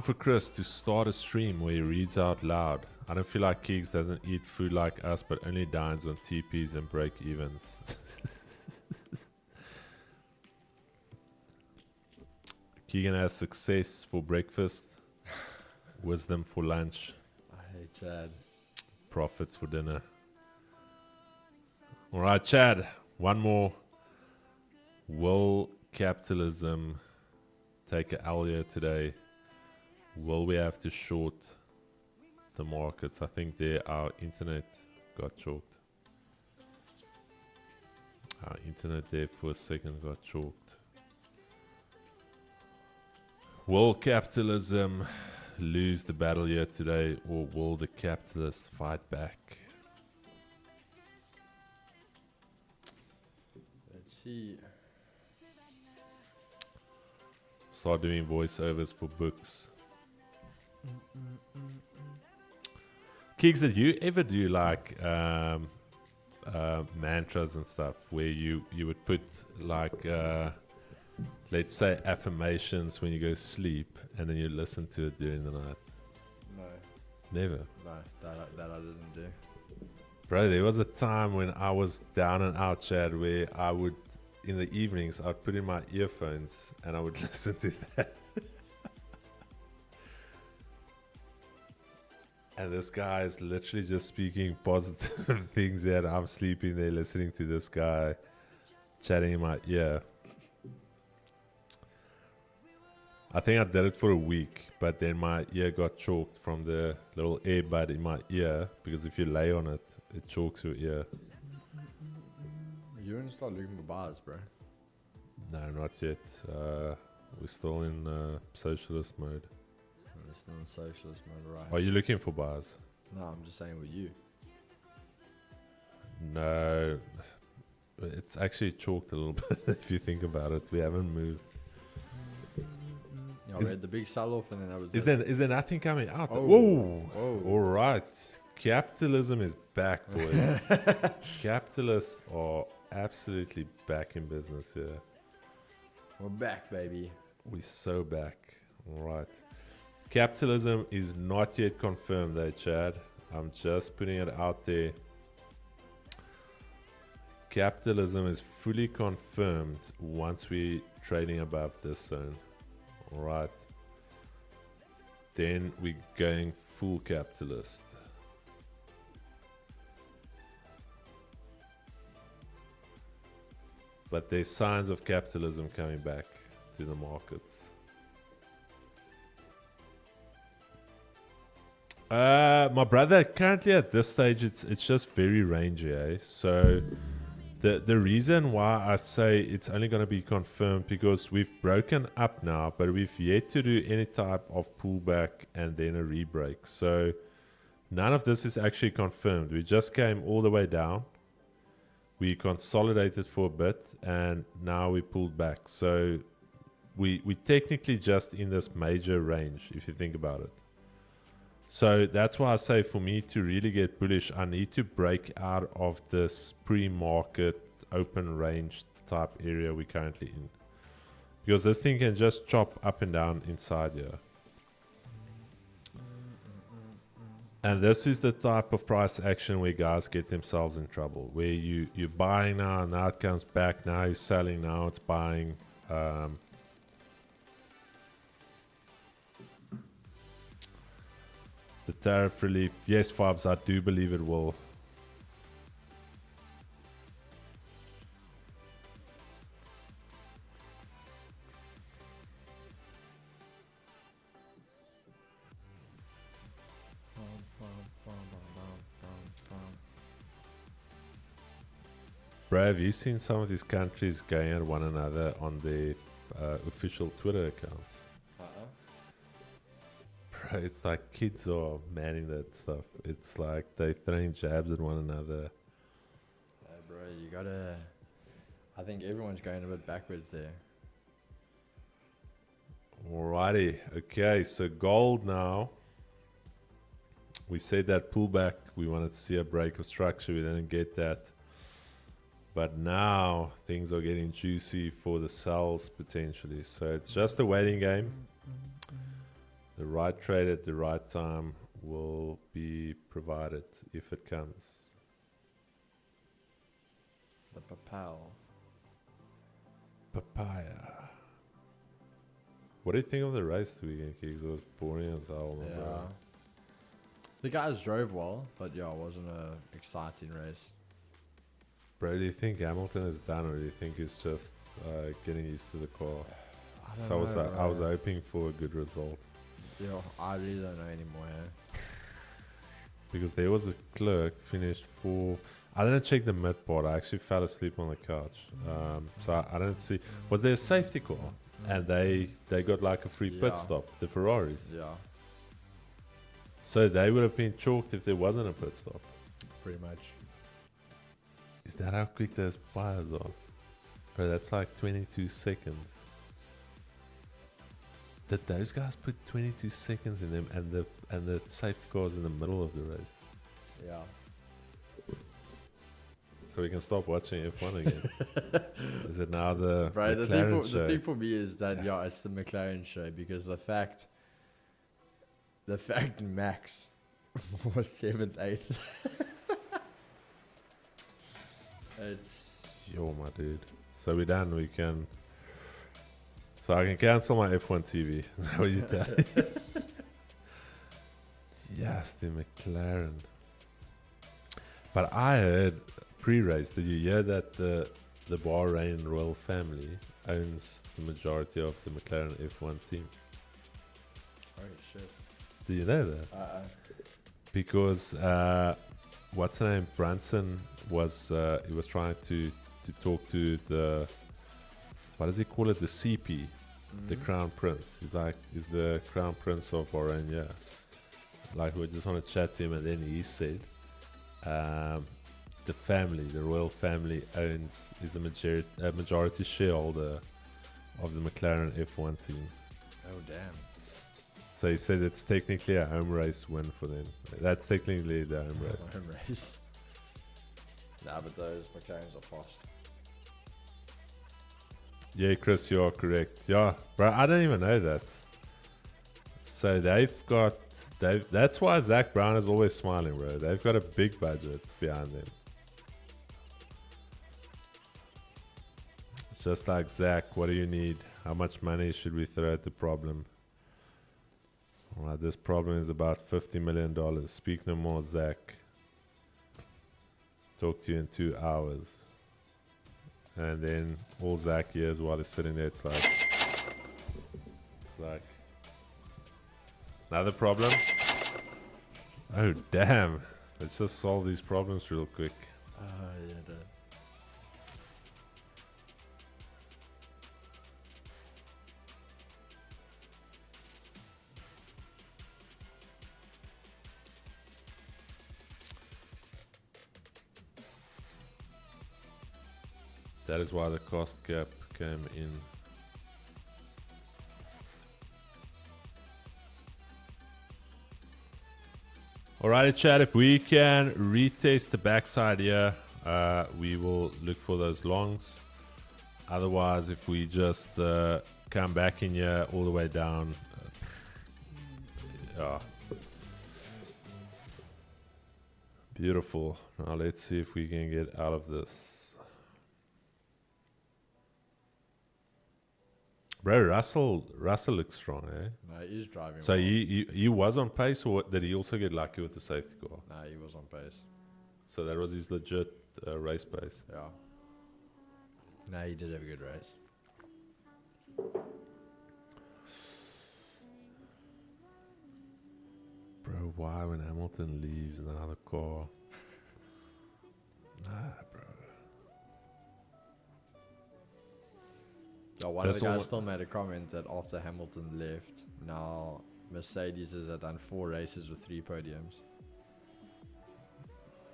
for Chris to start a stream where he reads out loud. I don't feel like Keegs doesn't eat food like us, but only dines on TPs and break evens. Keegan has success for breakfast, wisdom for lunch, I hate Chad. profits for dinner. All right, Chad, one more. Will capitalism take a L here today? Will we have to short the markets? I think there our internet got choked. Our internet there for a second got choked. Will capitalism lose the battle here today, or will the capitalists fight back? Let's see. Start doing voiceovers for books. Kiggs, did you ever do like mantras and stuff where you would put like let's say affirmations when you go to sleep and then you listen to it during the night? No, Never. no, that I didn't do. Bro, there was a time when I was down and out, Chad, where I would, in the evenings, I'd put in my earphones and I would listen to that. And this guy is literally just speaking positive things, and I'm sleeping there listening to this guy chatting in my ear. I think I did it for a week, but then my ear got choked from the little earbud in my ear, because if you lay on it, it chokes your ear. You want to start looking for bars, bro? No, not yet. We're still in socialist mode. We're still in socialist mode, right? Are you looking for bars? No, I'm just saying with you. No. It's actually chalked a little bit if you think about it. We haven't moved. Yeah, we had the big sell-off and then that was Is there nothing coming out? Oh. Whoa! Whoa. All right. Capitalism is back, boys. Capitalists are absolutely back in business here. We're back, baby. We're so back. All right. Capitalism is not yet confirmed, though, Chad. I'm just putting it out there. Capitalism is fully confirmed once we're trading above this zone. All right. Then we're going full capitalist. But there's signs of capitalism coming back to the markets. My brother, currently at this stage, it's just very rangy, eh? So the reason why I say it's only going to be confirmed because we've broken up now, but we've yet to do any type of pullback and then a rebreak. So none of this is actually confirmed. We just came all the way down. We consolidated for a bit and now we pulled back. So we technically just in this major range, if you think about it. So that's why I say for me to really get bullish, I need to break out of this pre-market open range type area we're currently in. Because this thing can just chop up and down inside here. And this is the type of price action where guys get themselves in trouble. Where you're buying now it comes back, now you're selling, now it's buying. The tariff relief, yes, Fabs, I do believe it will. Bro, have you seen some of these countries going at one another on their official Twitter accounts? Bro, it's like kids are manning that stuff. It's like they throwing jabs at one another. Bro, you gotta. I think everyone's going a bit backwards there. Alrighty. Okay, so gold now. We said that pullback. We wanted to see a break of structure. We didn't get that. But now things are getting juicy for the sells potentially. So it's just a waiting game. The right trade at the right time will be provided if it comes. The papal. Papaya. What do you think of the race this weekend, Kings? It was boring as hell. Yeah. Bro. The guys drove well, but yeah, it wasn't a exciting race. Bro, do you think Hamilton is done, or do you think he's just getting used to the car? I So I was bro. hoping for a good result. Yeah, I really don't know anymore. Because there was a clerk finished for. I didn't check the mid part. I actually fell asleep on the couch. So I didn't see. Was there a safety car? And they got like a free pit Yeah. stop, the Ferraris. Yeah, So they would have been chalked if there wasn't a pit stop. pretty much. Is that how quick those fires are? Bro, that's like 22 seconds. Did those guys put 22 seconds in them and the safety cars in the middle of the race? Yeah. So we can stop watching F1 again. Is it now the Bro, McLaren show? the thing for me is that yeah, it's the McLaren show because the fact Max was 7th, 8th. It's Yo, my dude. So we're done. We can. So I can cancel my F1 TV. Is that what you tell me? Yes, the McLaren. But I heard pre-race. Did you hear that the Bahrain royal family owns the majority of the McLaren F1 team? oh shit. Did you know that? Because what's the name? Branson was he was trying to talk to the, what does he call it? The CP, the Crown Prince. He's the Crown Prince of Bahrain. Yeah, like we just want to chat to him, and then he said, the family, the royal family, is the majority shareholder of the McLaren F1 team. Oh damn. So he said it's technically a home race win for them. That's technically the home race. Home race. Nah, but those McLarens are fast. Yeah, Chris, you are correct. Yeah, bro, I didn't even know that. So that's why Zach Brown is always smiling, bro. They've got a big budget behind them. It's just like, Zach, what do you need? How much money should we throw at the problem? All right, this problem is about $50 million. Speak no more, Zach. Talk to you in 2 hours. And then all Zach hears while he's sitting there, it's like another problem. Oh damn! Let's just solve these problems real quick. Yeah, dude. That is why the cost gap came in. Alrighty, chat. If we can retest the backside here, we will look for those longs. Otherwise, if we just come back in here all the way down, beautiful. Now let's see if we can get out of this. Bro, Russell looks strong, eh? No, he's driving. So well. he was on pace, or did he also get lucky with the safety car? No, he was on pace. So that was his legit race pace. Yeah. No, he did have a good race. Bro, why when Hamilton leaves now the car? Nah, bro. Oh, one of That's the guys all- still made a comment that after Hamilton left, now Mercedes has done 4 races with 3 podiums.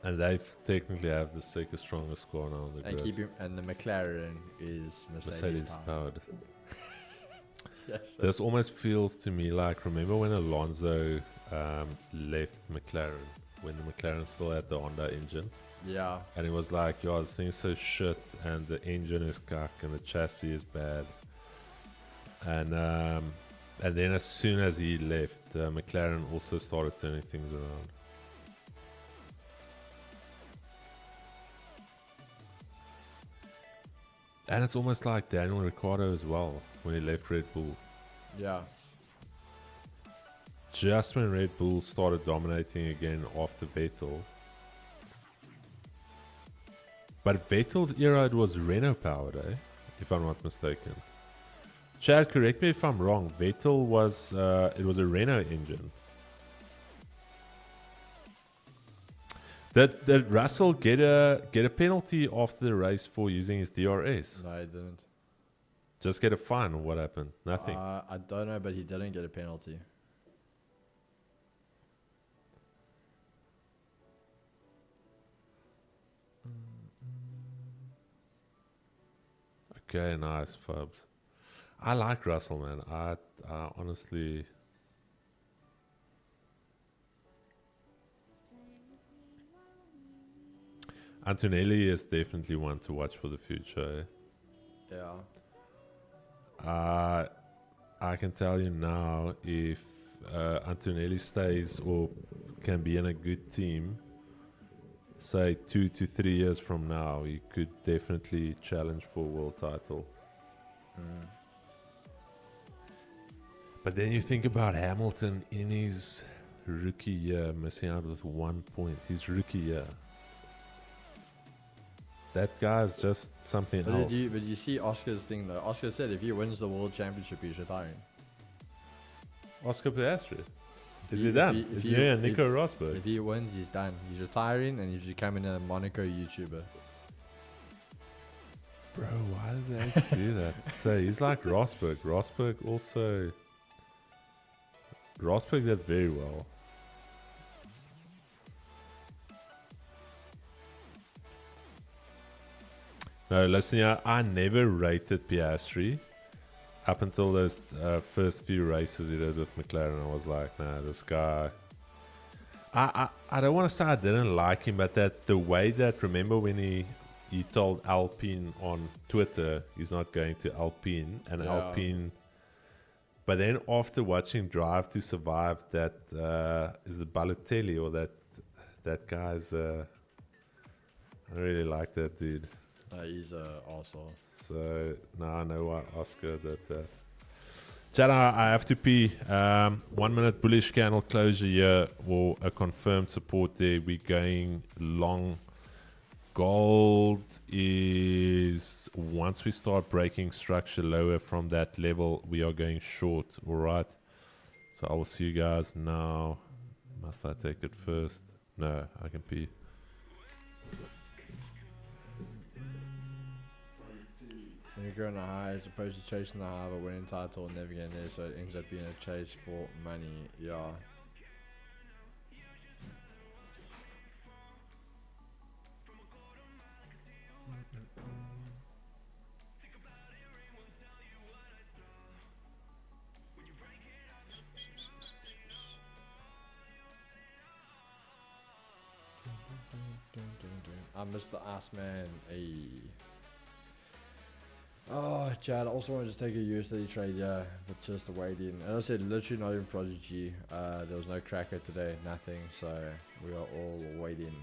And they technically have the second strongest car now on the grid. And the McLaren is Mercedes powered. Yes, This almost feels to me like, remember when Alonso left McLaren, when the McLaren still had the Honda engine? yeah. And it was like, yo, this thing's so shit, and the engine is cuck, and the chassis is bad. And then as soon as he left, McLaren also started turning things around. And it's almost like Daniel Ricciardo as well, when he left Red Bull. Yeah. Just when Red Bull started dominating again after Vettel. But Vettel's era, it was Renault powered, if I'm not mistaken. Chad, correct me if I'm wrong. Vettel was, it was a Renault engine. Did Russell get a penalty after the race for using his DRS? No, he didn't. Just get a fine, or what happened? Nothing. I don't know, but he didn't get a penalty. Okay, nice, Fubs. I like Russell, man. I honestly... Antonelli is definitely one to watch for the future. Yeah. I can tell you now, if Antonelli stays or can be in a good team, say 2 to 3 years from now, he could definitely challenge for a world title. But then you think about Hamilton in his rookie year, missing out with 1 point. His rookie year. That guy's just something else. But you see Oscar's thing though. Oscar said if he wins the world championship, he's retiring. Oscar Piastri. Is he done? Is he and Nico Rosberg? If he wins, he's done. He's retiring and he's becoming a Monaco YouTuber. Bro, why did they actually do that? So he's like Rosberg. Rosberg did very well. No, listen here, I never rated Piastri up until those first few races he did with McLaren. I was like, nah, this guy... I don't want to say I didn't like him, but that the way that, remember when he told Alpine on Twitter he's not going to Alpine, and Yeah. Alpine... But then after watching Drive to Survive, that is the Balotelli, or that guy's... I really like that dude. He's an arsehole. So now I know why Oscar did that. Chad, I have to pee. 1 minute bullish candle closure here, or a confirmed support there. We're going long. Gold is, once we start breaking structure lower from that level, we are going short. All right. So I will see you guys now. Must I take it first? No, I can pee. When you go on a high, as opposed to chasing the high, but winning title and never getting there, so it ends up being a chase for money. Yeah. I missed the ass man. Ayy. Oh, Chad, I also wanted to take a USD trade, yeah, but just waiting. And I said, literally not even Prodigy. There was no cracker today, nothing, so we are all waiting.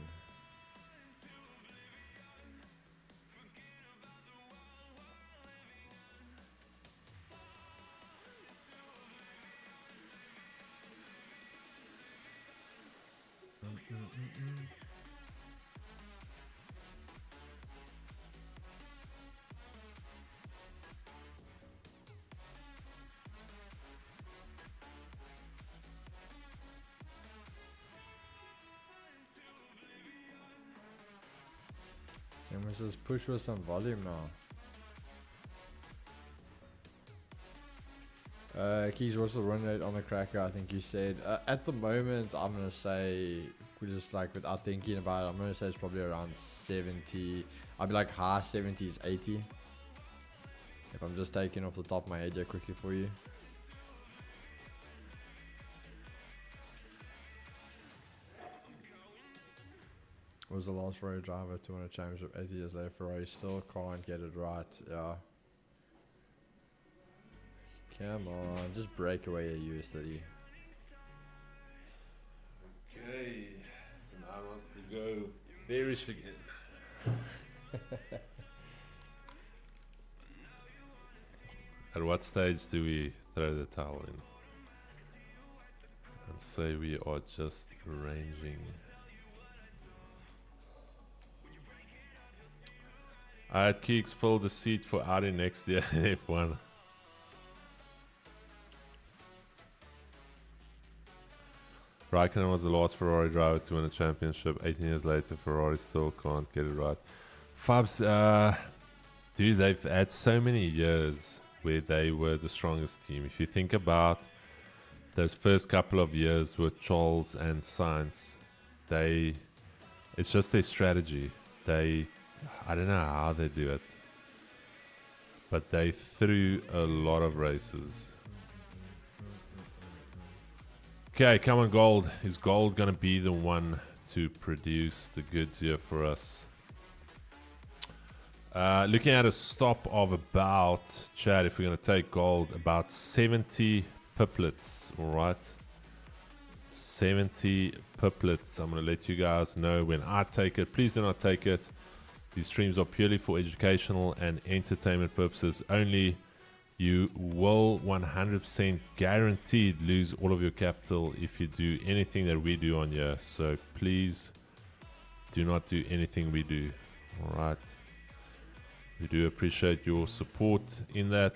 And we just push with some volume now. Keys, what's the run rate on the cracker? I think you said at the moment I'm gonna say, we just like without thinking about it, I'm gonna say it's probably around 70. I'd be like high 70s, 80. If I'm just taking off the top of my head here quickly for you. Was the last Ferrari driver to win a championship 8 years later? Ferrari still can't get it right. Yeah. Come on, just break away your US30. Okay, so now it wants to go bearish again. At what stage do we throw the towel in and say we are just ranging? I had Keeks fill the seat for Audi next year in F1. Raikkonen was the last Ferrari driver to win a championship. 18 years later, Ferrari still can't get it right. Fabs, dude, they've had so many years where they were the strongest team. If you think about those first couple of years with Charles and Sainz, it's just their strategy. I don't know how they do it, but they threw a lot of races. Okay, come on, gold. Is gold gonna be the one to produce the goods here for us? Looking at a stop of about, Chad, if we're gonna take gold, about 70 piplets, alright? 70 piplets. I'm gonna let you guys know when I take it. Please do not take it. These streams are purely for educational and entertainment purposes only. You will 100% guaranteed lose all of your capital if you do anything that we do on here. So please do not do anything we do. Alright. We do appreciate your support in that.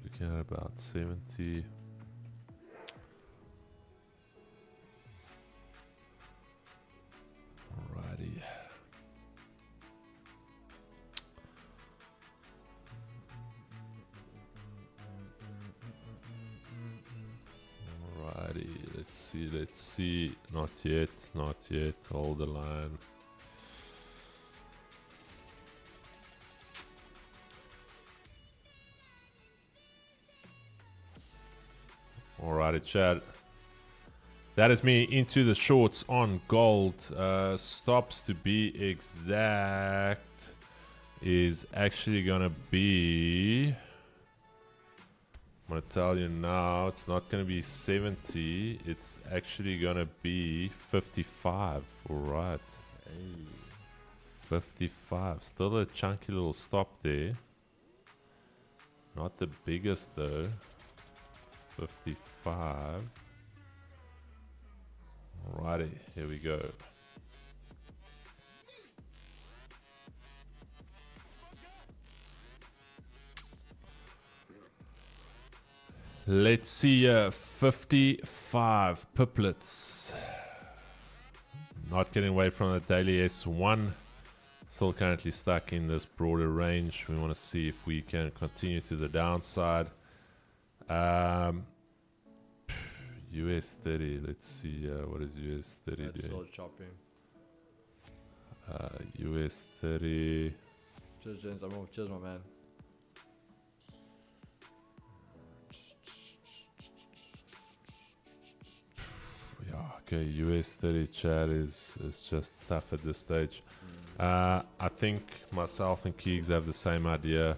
Looking at about 70. Alrighty. Alrighty, let's see. Not yet, hold the line. Alrighty, Chad. That is me into the shorts on gold. Stops to be exact is actually gonna be, I'm gonna tell you now, it's not gonna be 70, it's actually gonna be 55. Alright. Hey. 55. Still a chunky little stop there. Not the biggest though. 55. Alrighty, here we go. Let's see 55 piplets. Not getting away from the daily S1. Still currently stuck in this broader range. We want to see if we can continue to the downside. US 30, let's see, what is US 30 That's doing? still chopping. US 30. Cheers, James. Cheers, my man. Yeah, okay, US 30 chat is just tough at this stage. I think myself and Keegs have the same idea.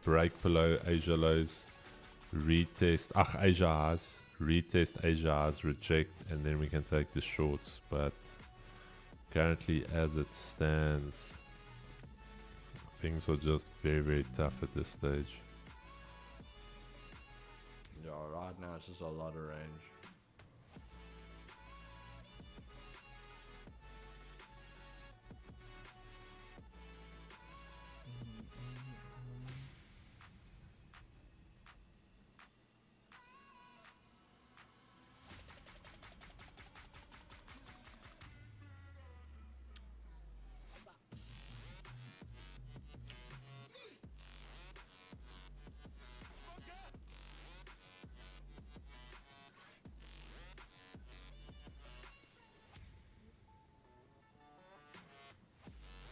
Break below Asia lows, retest, Asia highs, retest Asia highs, reject, and then we can take the shorts. But currently, as it stands, things are just very, very tough at this stage. Yeah, right now it's just a lot of range.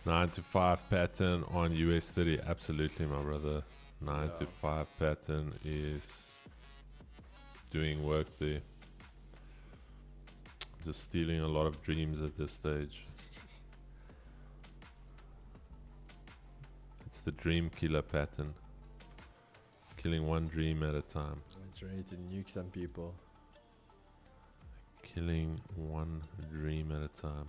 9 to 5 pattern on US 30. Absolutely, my brother. 9 to 5 pattern is doing work there. Just stealing a lot of dreams at this stage. It's the dream killer pattern. Killing one dream at a time. It's ready to nuke some people. Killing one dream at a time.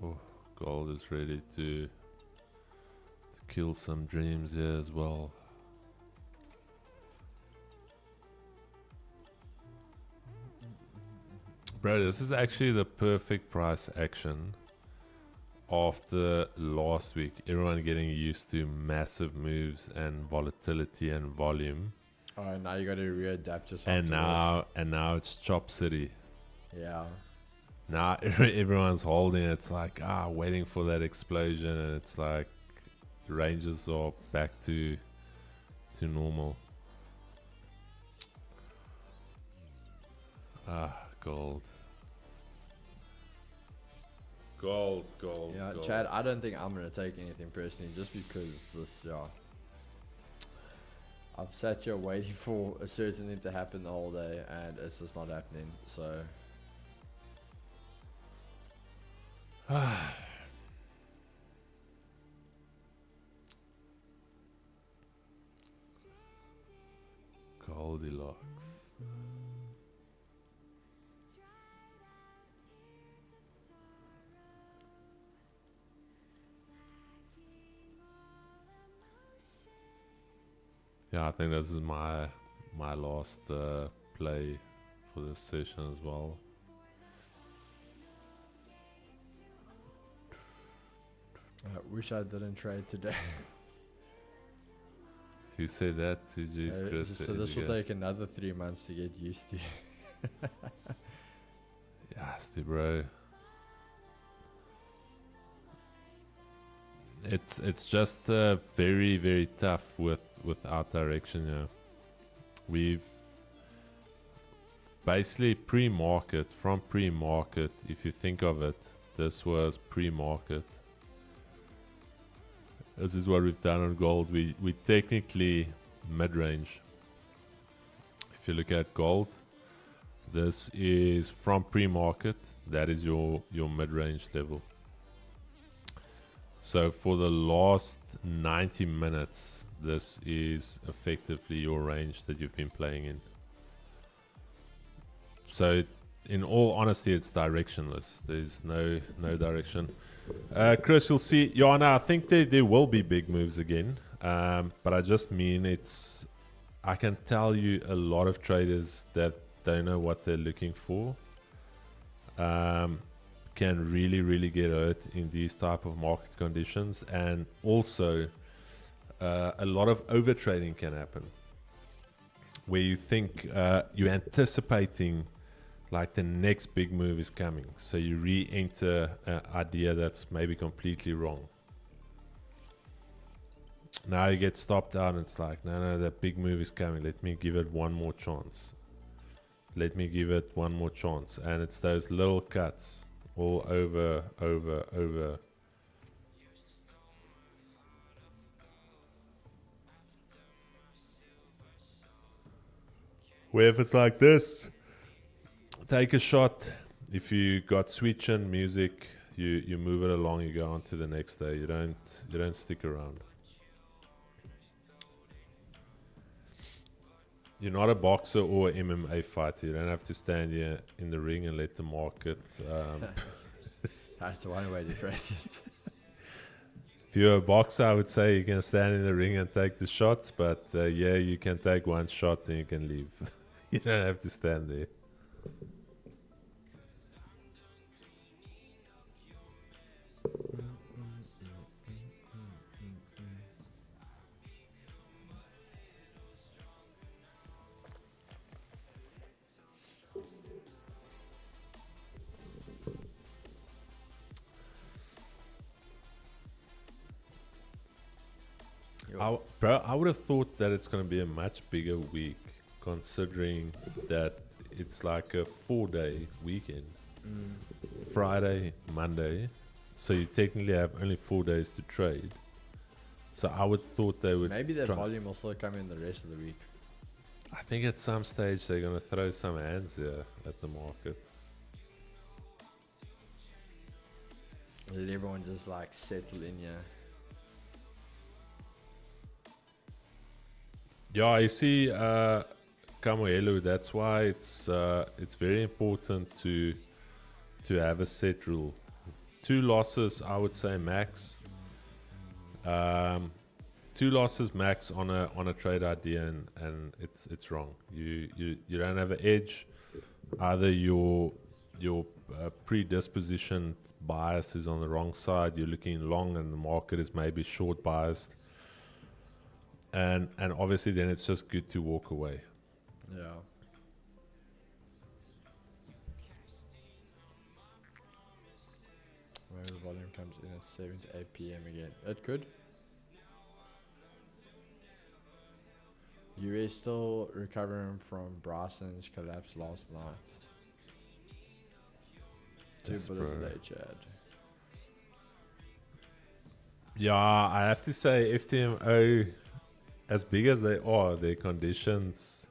Oh, gold is ready to kill some dreams here as well. Bro, this is actually the perfect price action after last week. Everyone getting used to massive moves and volatility and volume. Alright, now you gotta readapt yourself. And to now it's Chop City. this. Yeah. Now everyone's holding. It's like waiting for that explosion, and it's like the ranges are back to normal. Gold. Yeah, gold. Chad, I don't think I'm gonna take anything personally just because this, I've sat here waiting for a certain thing to happen the whole day and it's just not happening, so. Goldilocks. Yeah, I think this is my last play for this session as well. I wish I didn't trade today. Who said that to Jesus Chris? So this will take another 3 months to get used to. Yes, bro. It's just very, very tough without direction. Yeah, we've basically pre-market. If you think of it, this was pre-market. This is what we've done on gold. We technically mid-range. If you look at gold, this is from pre-market. That is your mid-range level. So for the last 90 minutes, this is effectively your range that you've been playing in. So in all honesty, it's directionless. There's no direction. Chris, you'll see. Yeah, no, I think there will be big moves again. But I just mean I can tell you a lot of traders that don't know what they're looking for. Can really get hurt in these type of market conditions, and also a lot of over trading can happen where you think you're anticipating like the next big move is coming, so you re-enter an idea that's maybe completely wrong. Now you get stopped out and it's like, no, that big move is coming, let me give it one more chance, and it's those little cuts all over. Where if it's like this, take a shot. If you got switching music, you move it along, you go on to the next day. You don't stick around. You're not a boxer or an MMA fighter. You don't have to stand here in the ring and let the market. That's one way to phrase it. If you're a boxer, I would say you can stand in the ring and take the shots. But yeah, you can take one shot and you can leave. You don't have to stand there. I would have thought that it's going to be a much bigger week, considering that it's like a 4-day weekend. Friday, Monday. So you technically have only 4 days to trade. So I would thought they would Maybe that try- volume will still come in the rest of the week. I think at some stage they're going to throw some hands here at the market. Let everyone just like settle in here. Yeah, you see, Kamoelu, that's why it's very important to have a set rule. 2 losses, I would say max. 2 losses max on a trade idea, and it's wrong. You don't have an edge. Either your predispositioned bias is on the wrong side. You're looking long, and the market is maybe short biased. And obviously, then it's just good to walk away. Yeah. Where the volume comes in at 7 to 8 p.m. again. It could. US still recovering from Bryson's collapse last night. 2 Yes, bullets a bro. day, Chad. Yeah, I have to say, FTMO, as big as they are, their conditions,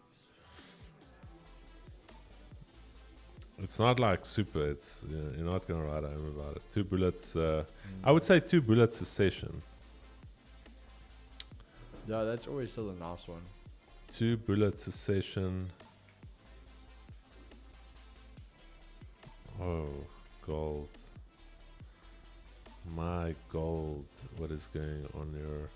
it's not like super. It's you're not gonna write home about it. 2 bullets. I would say 2 bullets a session. Yeah, that's always still a nice one. 2 bullets a session. Oh, gold. My gold. What is going on here?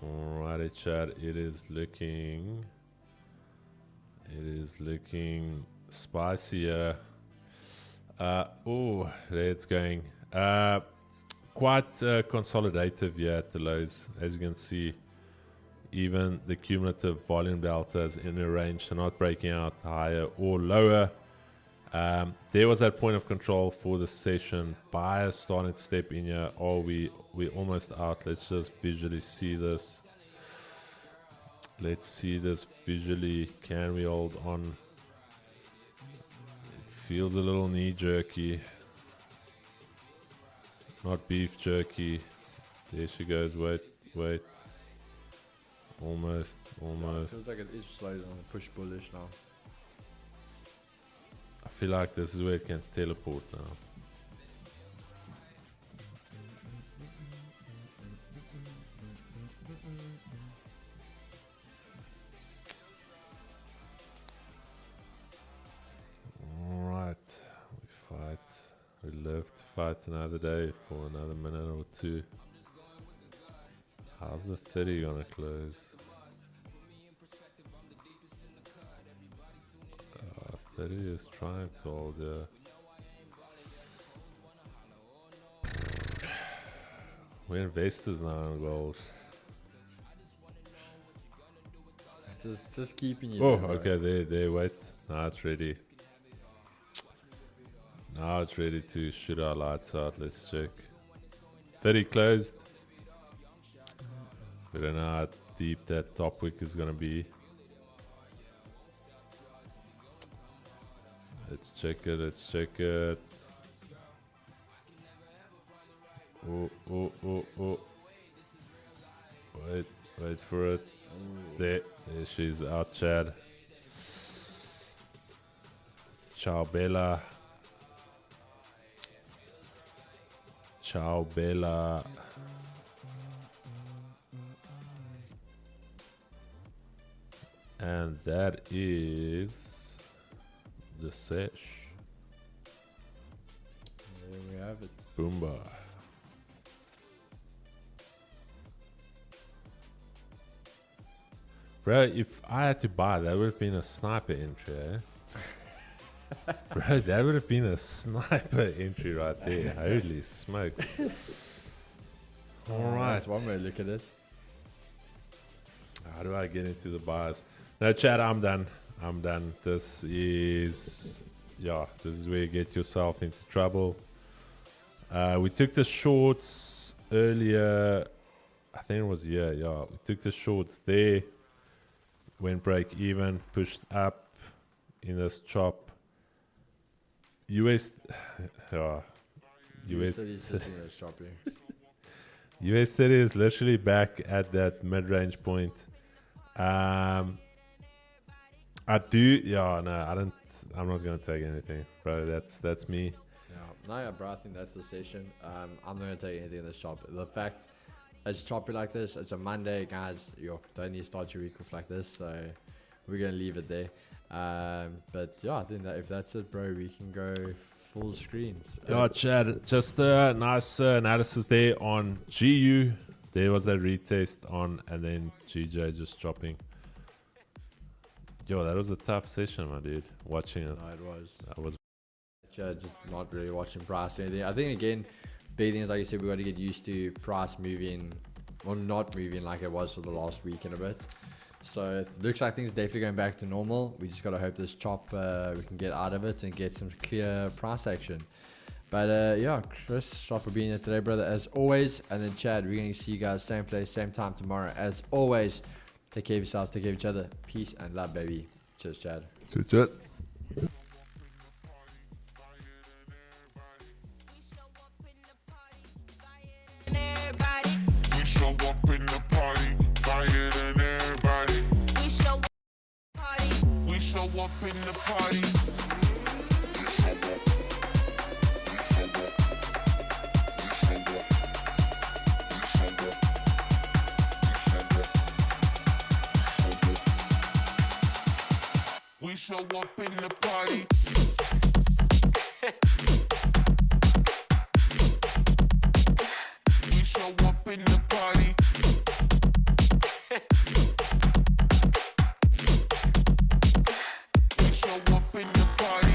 Alrighty, chat. It is looking spicier. Oh, there it's going. Quite consolidative here at the lows. As you can see, even the cumulative volume delta is in a range, so not breaking out higher or lower. There was that point of control for the session. Buyers starting to step in here. Oh, we're almost out. Let's just visually see this. Let's see this visually. Can we hold on? It feels a little knee jerky. Not beef jerky. There she goes. Wait. Almost. Feels like it is slowly on the push bullish now. I feel like this is where it can teleport now. Alright, we fight. We live to fight another day for another minute or 2. How's the 30 gonna close? 30 is trying to hold, yeah. We're investors now in gold. Just keeping you. Oh, there, bro. okay, there, wait. Now it's ready. Now it's ready to shoot our lights out. Let's check. 30 closed. We don't know how deep that top wick is gonna be. Let's check it. Oh. Wait for it. There she's out, Chad. Ciao, Bella. And that is the sesh. There we have it. Boomba. Bro, if I had to buy, that would have been a sniper entry, eh? Bro, that would have been a sniper entry right there. Holy smokes. Alright. That's one way to look at it. How do I get into the buyers? No, Chad, I'm done. This is where you get yourself into trouble. We took the shorts earlier. I think it was here. Yeah, we took the shorts there. Went break even, pushed up in this chop. US US 30 is literally back at that mid-range point. I do, yeah, no, I'm not gonna take anything, bro. That's me. Yeah, bro, I think that's the session. I'm not gonna take anything in this chop. The fact it's choppy like this, it's a Monday, guys. You don't need to start your week off like this, so we're gonna leave it there. But yeah, I think that if that's it, bro, we can go full screens. Yeah, Chad, just a nice analysis there on GU. There was that retest on, and then GJ just dropping. Yo, that was a tough session, my dude. Watching it. No, it was. I was Just not really watching price or anything. I think again, big thing is like you said, we got to get used to price moving or not moving like it was for the last week and a bit. So it looks like things are definitely going back to normal. We just got to hope this chop we can get out of it and get some clear price action. But yeah, Chris, shout for being here today, brother, as always. And then Chad, we're going to see you guys same place, same time tomorrow. As always, take care of yourselves, take care of each other. Peace and love, baby. Cheers, Chad. Cheers. We show up in the party, fire than everybody. We show party. We show up in the party. We show up in the party. We show up in the party. We show up in the party.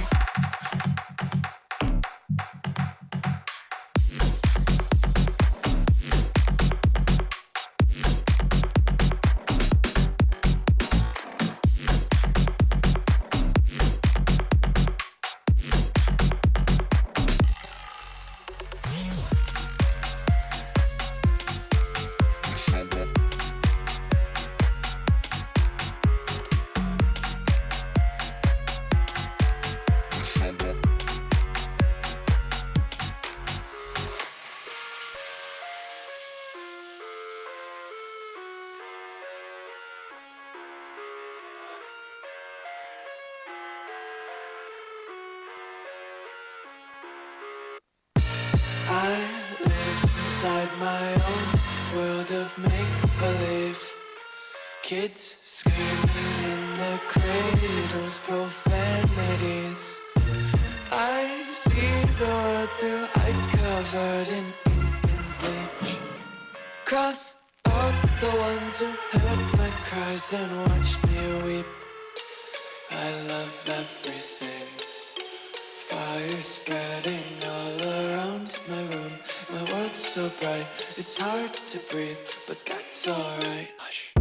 I live inside my own world of make-believe. Kids screaming in their cradles, profanities. I see the world through ice covered in ink and bleach. Cross out the ones who heard my cries and watched me weep. I love everything. Fire spreading all around my room. My world's so bright, it's hard to breathe, but that's alright. Hush.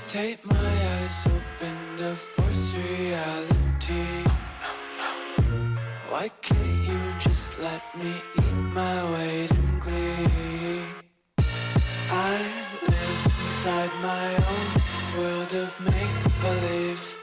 Take my eyes open to force reality. Why can't you just let me eat my weight in glee? I live inside my own world of make